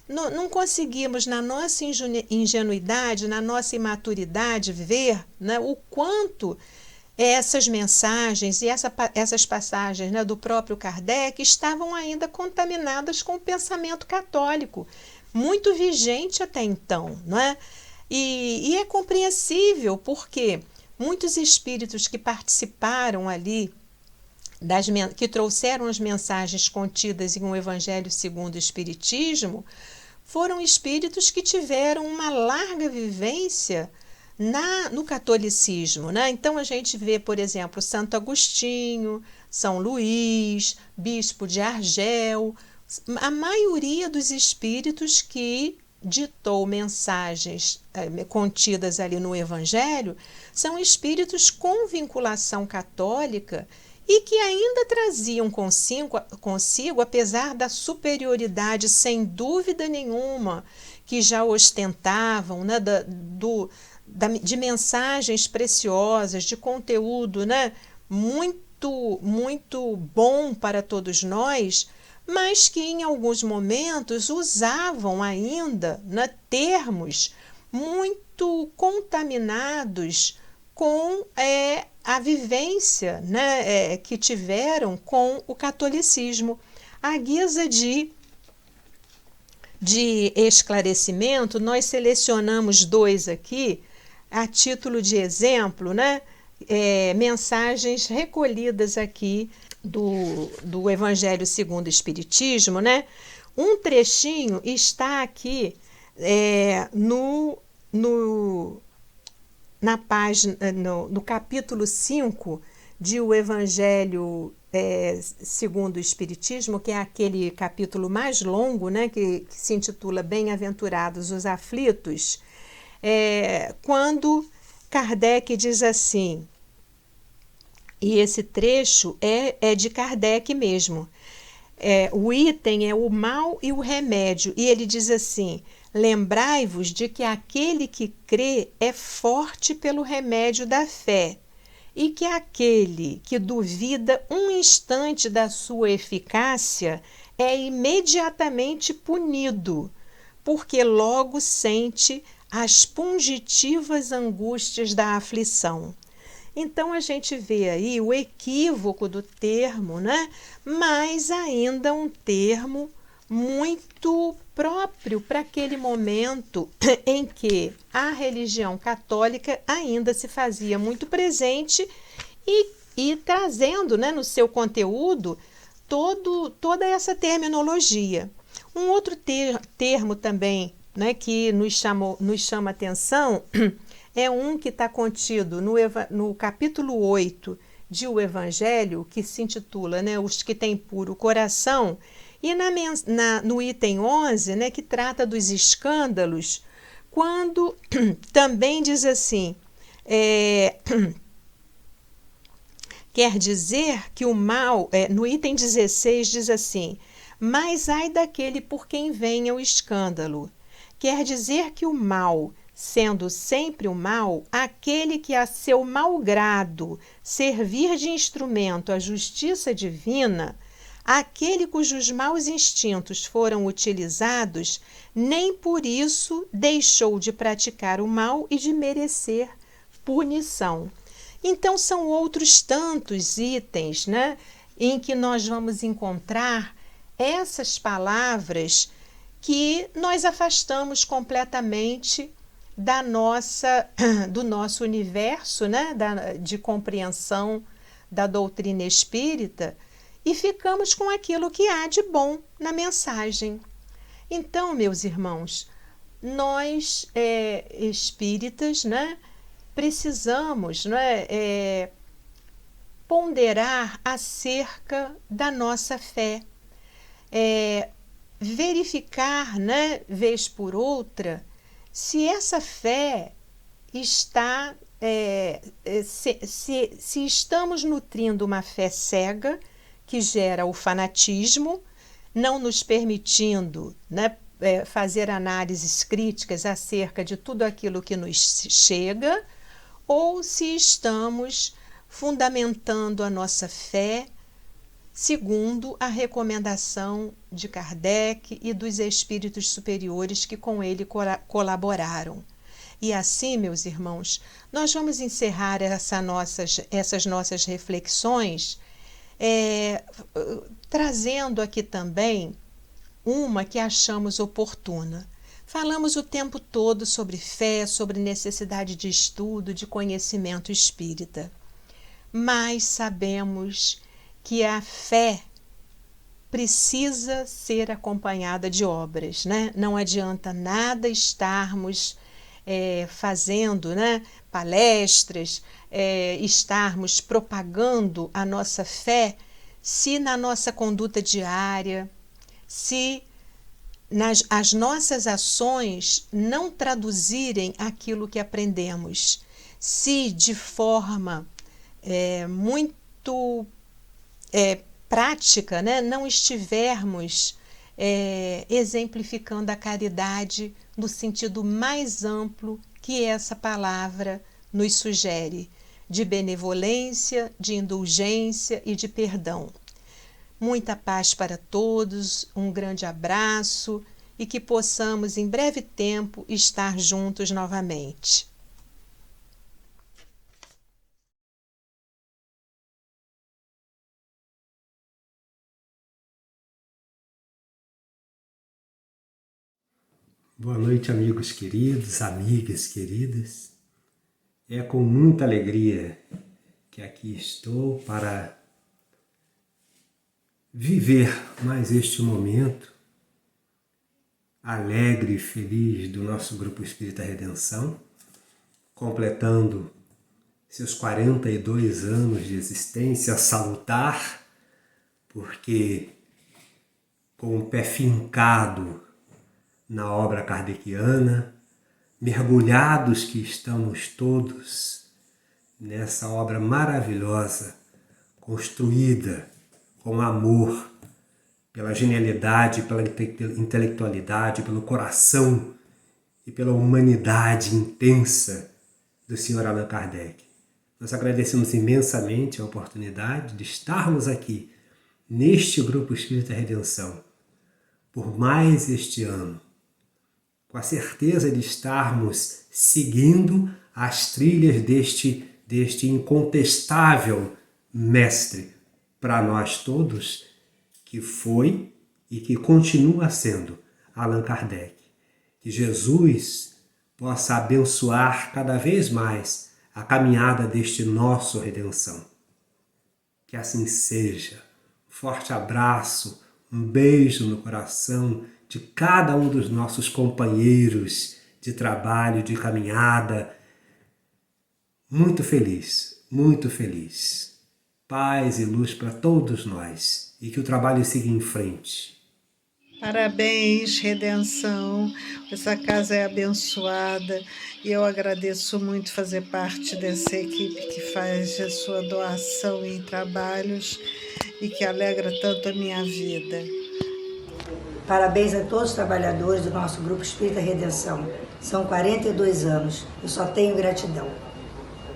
não conseguimos, na nossa ingenuidade, na nossa imaturidade, ver, né, o quanto essas mensagens e essas passagens, né, do próprio Kardec estavam ainda contaminadas com o pensamento católico, muito vigente até então, não é? E é compreensível porque muitos espíritos que participaram ali, que trouxeram as mensagens contidas em um Evangelho segundo o Espiritismo, foram espíritos que tiveram uma larga vivência no catolicismo, né? Então a gente vê, por exemplo, Santo Agostinho, São Luís, Bispo de Argel, a maioria dos espíritos que ditou mensagens contidas ali no Evangelho são espíritos com vinculação católica e que ainda traziam consigo, apesar da superioridade sem dúvida nenhuma que já ostentavam, né, de mensagens preciosas, de conteúdo, né, muito, muito bom para todos nós, mas que em alguns momentos usavam ainda, né, termos muito contaminados com a vivência, né, que tiveram com o catolicismo. À guisa de esclarecimento, nós selecionamos 2 aqui, a título de exemplo, né, mensagens recolhidas aqui do Evangelho segundo o Espiritismo, né? Um trechinho está aqui na página, no capítulo 5 de O Evangelho segundo o Espiritismo, que é aquele capítulo mais longo, né, que se intitula Bem-aventurados os aflitos, quando Kardec diz assim, e esse trecho é de Kardec mesmo, o item é o mal e o remédio, e ele diz assim: lembrai-vos de que aquele que crê é forte pelo remédio da fé, e que aquele que duvida um instante da sua eficácia é imediatamente punido, porque logo sente as pungitivas angústias da aflição. Então a gente vê aí o equívoco do termo, né? Mas ainda um termo muito próprio para aquele momento em que a religião católica ainda se fazia muito presente e trazendo, né, no seu conteúdo toda essa terminologia. Um outro termo também, né, que nos chama atenção é um que está contido no capítulo 8 de O Evangelho, que se intitula, né, Os que têm puro coração, e no item 11, né, que trata dos escândalos, quando também diz assim, quer dizer que o mal, no item 16 diz assim, mas ai daquele por quem venha o escândalo. Quer dizer que o mal, sendo sempre o mal, aquele que a seu mau grado servir de instrumento à justiça divina, aquele cujos maus instintos foram utilizados, nem por isso deixou de praticar o mal e de merecer punição. Então são outros tantos itens, né, em que nós vamos encontrar essas palavras que nós afastamos completamente do nosso universo, né, de compreensão da doutrina espírita, e ficamos com aquilo que há de bom na mensagem. Então, meus irmãos, nós espíritas, né, precisamos, né, ponderar acerca da nossa fé, verificar, né, vez por outra, se essa fé está, se estamos nutrindo uma fé cega, que gera o fanatismo, não nos permitindo, né, fazer análises críticas acerca de tudo aquilo que nos chega, ou se estamos fundamentando a nossa fé segundo a recomendação de Kardec e dos espíritos superiores que com ele colaboraram. E assim, meus irmãos, nós vamos encerrar essas nossas reflexões trazendo aqui também uma que achamos oportuna. Falamos o tempo todo sobre fé, sobre necessidade de estudo, de conhecimento espírita. Mas sabemos que a fé precisa ser acompanhada de obras, né? Não adianta nada estarmos fazendo, né, palestras, estarmos propagando a nossa fé, se na nossa conduta diária, se as nossas ações não traduzirem aquilo que aprendemos, se de forma muito prática, né, não estivermos exemplificando a caridade no sentido mais amplo que essa palavra nos sugere, de benevolência, de indulgência e de perdão. Muita paz para todos, um grande abraço e que possamos em breve tempo estar juntos novamente. Boa noite, amigos queridos, amigas queridas. É com muita alegria que aqui estou para viver mais este momento alegre e feliz do nosso Grupo Espírita Redenção, completando seus 42 anos de existência salutar, porque com o pé fincado na obra kardeciana, mergulhados que estamos todos nessa obra maravilhosa, construída com amor, pela genialidade, pela intelectualidade, pelo coração e pela humanidade intensa do Sr. Allan Kardec. Nós agradecemos imensamente a oportunidade de estarmos aqui, neste Grupo Espírita Redenção, por mais este ano, com a certeza de estarmos seguindo as trilhas deste incontestável mestre para nós todos, que foi e que continua sendo Allan Kardec. Que Jesus possa abençoar cada vez mais a caminhada deste nosso redenção. Que assim seja. Um forte abraço, um beijo no coração de cada um dos nossos companheiros de trabalho, de caminhada. Muito feliz, muito feliz. Paz e luz para todos nós e que o trabalho siga em frente. Parabéns, Redenção. Essa casa é abençoada e eu agradeço muito fazer parte dessa equipe que faz a sua doação em trabalhos e que alegra tanto a minha vida. Parabéns a todos os trabalhadores do nosso Grupo Espírita Redenção. São 42 anos. Eu só tenho gratidão.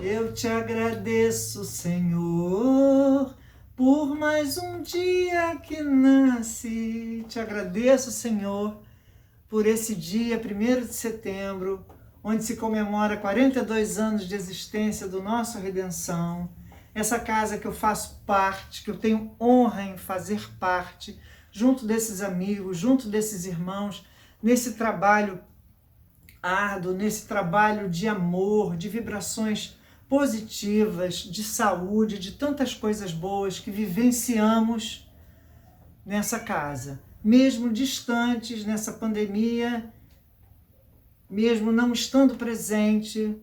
Eu te agradeço, Senhor, por mais um dia que nasce. Te agradeço, Senhor, por esse dia, 1º de setembro, onde se comemora 42 anos de existência do nosso Redenção. Essa casa que eu faço parte, que eu tenho honra em fazer parte, junto desses amigos, junto desses irmãos, nesse trabalho árduo, nesse trabalho de amor, de vibrações positivas, de saúde, de tantas coisas boas que vivenciamos nessa casa. Mesmo distantes nessa pandemia, mesmo não estando presente,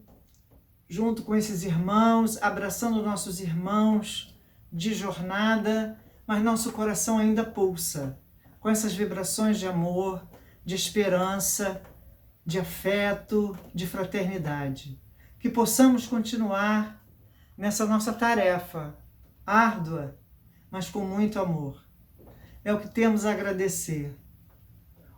junto com esses irmãos, abraçando nossos irmãos de jornada, mas nosso coração ainda pulsa com essas vibrações de amor, de esperança, de afeto, de fraternidade. Que possamos continuar nessa nossa tarefa árdua, mas com muito amor. É o que temos a agradecer.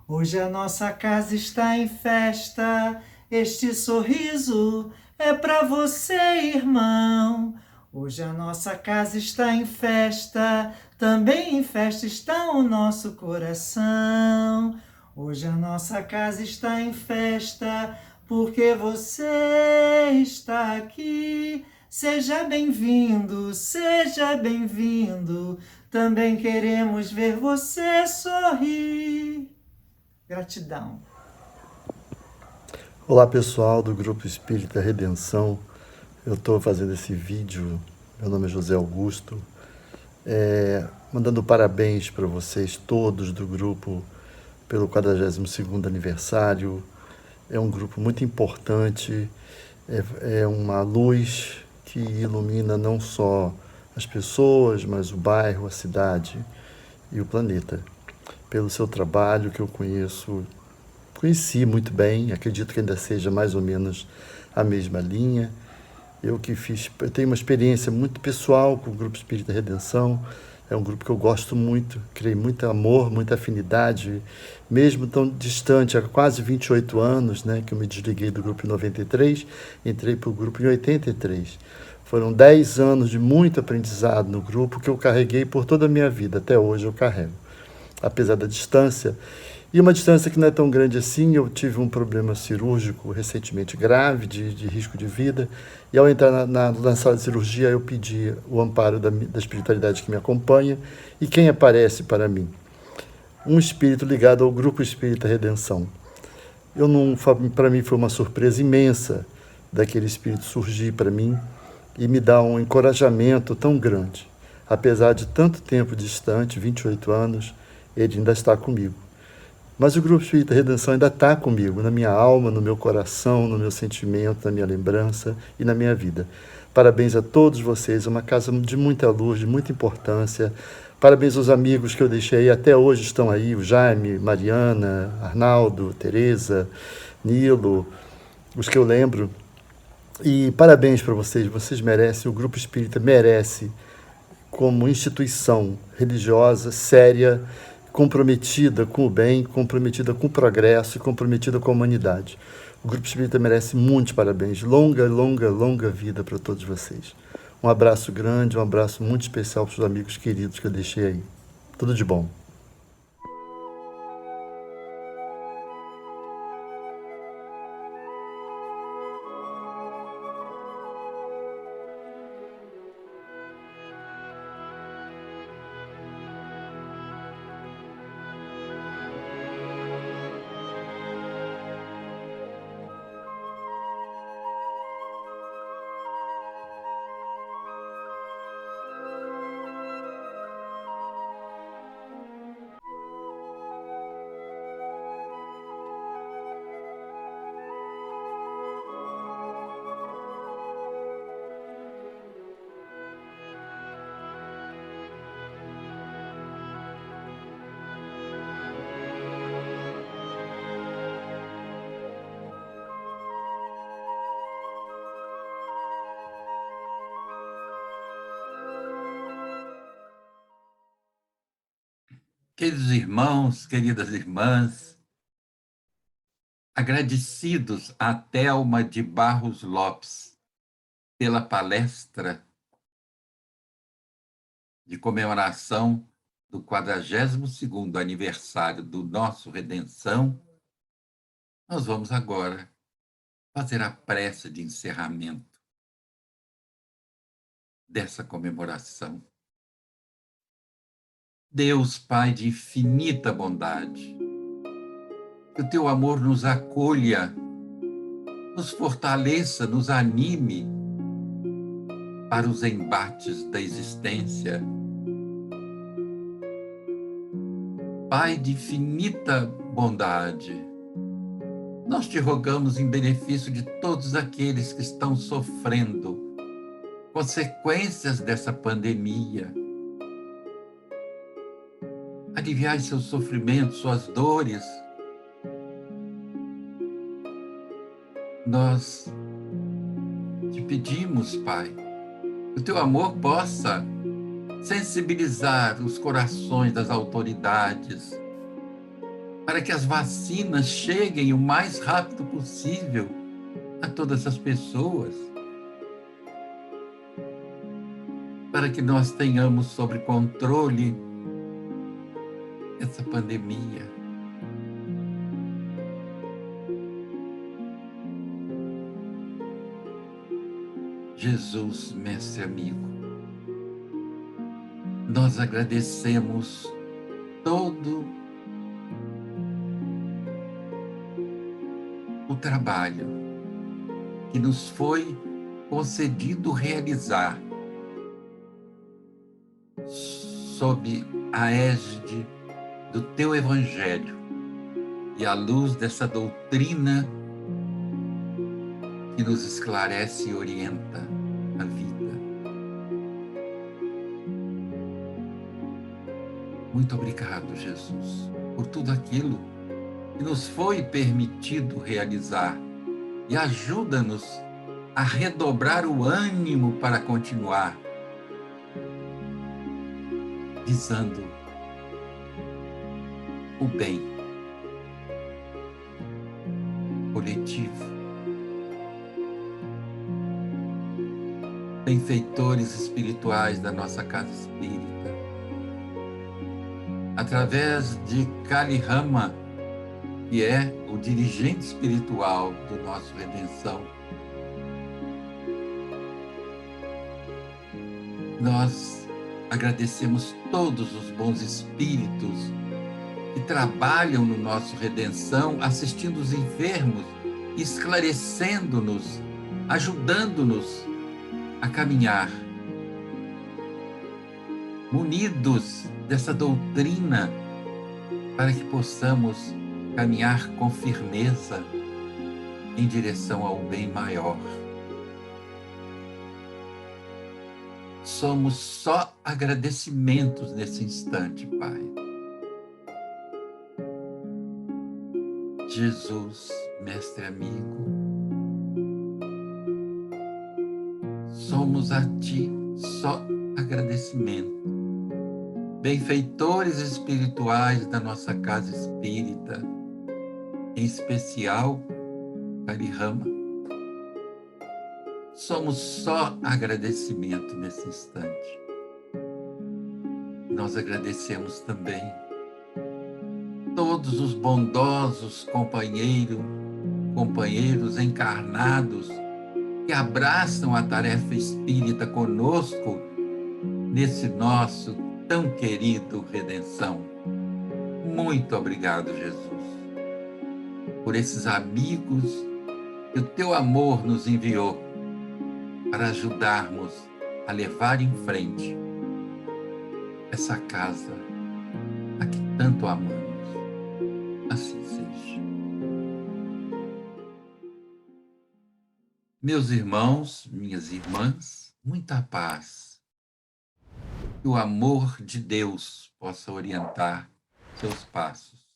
Hoje a nossa casa está em festa, este sorriso é para você, irmão. Hoje a nossa casa está em festa, também em festa está o nosso coração. Hoje a nossa casa está em festa, porque você está aqui. Seja bem-vindo, também queremos ver você sorrir. Gratidão. Olá pessoal do Grupo Espírita Redenção, eu estou fazendo esse vídeo, meu nome é José Augusto, mandando parabéns para vocês todos do grupo pelo 42º aniversário. É um grupo muito importante, é uma luz que ilumina não só as pessoas, mas o bairro, a cidade e o planeta. Pelo seu trabalho que eu conheci muito bem, acredito que ainda seja mais ou menos a mesma linha. Eu tenho uma experiência muito pessoal com o Grupo Espírita Redenção, é um grupo que eu gosto muito, criei muito amor, muita afinidade, mesmo tão distante, há quase 28 anos, né, que eu me desliguei do grupo em 93, entrei para o grupo em 83. Foram 10 anos de muito aprendizado no grupo que eu carreguei por toda a minha vida, até hoje eu carrego, apesar da distância. E uma distância que não é tão grande assim, eu tive um problema cirúrgico recentemente grave, de risco de vida, e ao entrar na sala de cirurgia eu pedi o amparo da espiritualidade que me acompanha, e quem aparece para mim? Um espírito ligado ao Grupo Espírita Redenção. Para mim foi uma surpresa imensa daquele espírito surgir para mim e me dar um encorajamento tão grande. Apesar de tanto tempo distante, 28 anos, ele ainda está comigo. Mas o Grupo Espírita Redenção ainda está comigo, na minha alma, no meu coração, no meu sentimento, na minha lembrança e na minha vida. Parabéns a todos vocês, uma casa de muita luz, de muita importância. Parabéns aos amigos que eu deixei, até hoje estão aí, o Jaime, Mariana, Arnaldo, Tereza, Nilo, os que eu lembro. E parabéns para vocês merecem, o Grupo Espírita merece, como instituição religiosa, séria, comprometida com o bem, comprometida com o progresso e comprometida com a humanidade. O Grupo Espírita merece muitos parabéns. Longa vida para todos vocês. Um abraço grande, um abraço muito especial para os amigos queridos que eu deixei aí. Tudo de bom. Queridos irmãos, queridas irmãs, agradecidos a Thelma de Barros Lopes pela palestra de comemoração do 42º aniversário do nosso Redenção, nós vamos agora fazer a prece de encerramento dessa comemoração. Deus, Pai de infinita bondade, que o teu amor nos acolha, nos fortaleça, nos anime para os embates da existência. Pai de infinita bondade, nós te rogamos em benefício de todos aqueles que estão sofrendo consequências dessa pandemia. Aliviai seus sofrimentos, suas dores. Nós te pedimos, Pai, que o teu amor possa sensibilizar os corações das autoridades para que as vacinas cheguem o mais rápido possível a todas as pessoas, para que nós tenhamos sob controle essa pandemia. Jesus, mestre amigo, nós agradecemos todo o trabalho que nos foi concedido realizar sob a égide do teu Evangelho e à luz dessa doutrina que nos esclarece e orienta a vida. Muito obrigado, Jesus, por tudo aquilo que nos foi permitido realizar e ajuda-nos a redobrar o ânimo para continuar, visando o bem coletivo. Benfeitores espirituais da nossa casa espírita, através de Kali Rama, que é o dirigente espiritual do nosso Redenção, nós agradecemos todos os bons espíritos que trabalham no nosso Redenção, assistindo os enfermos, esclarecendo-nos, ajudando-nos a caminhar, munidos dessa doutrina, para que possamos caminhar com firmeza em direção ao bem maior. Somos só agradecimentos nesse instante, Pai. Jesus, mestre amigo, somos a Ti só agradecimento. Benfeitores espirituais da nossa casa espírita, em especial Kali Rama, somos só agradecimento nesse instante. Nós agradecemos também todos os bondosos companheiros encarnados que abraçam a tarefa espírita conosco nesse nosso tão querido Redenção. Muito obrigado, Jesus, por esses amigos que o teu amor nos enviou para ajudarmos a levar em frente essa casa a que tanto amamos. Assim seja. Meus irmãos, minhas irmãs, muita paz. Que o amor de Deus possa orientar seus passos.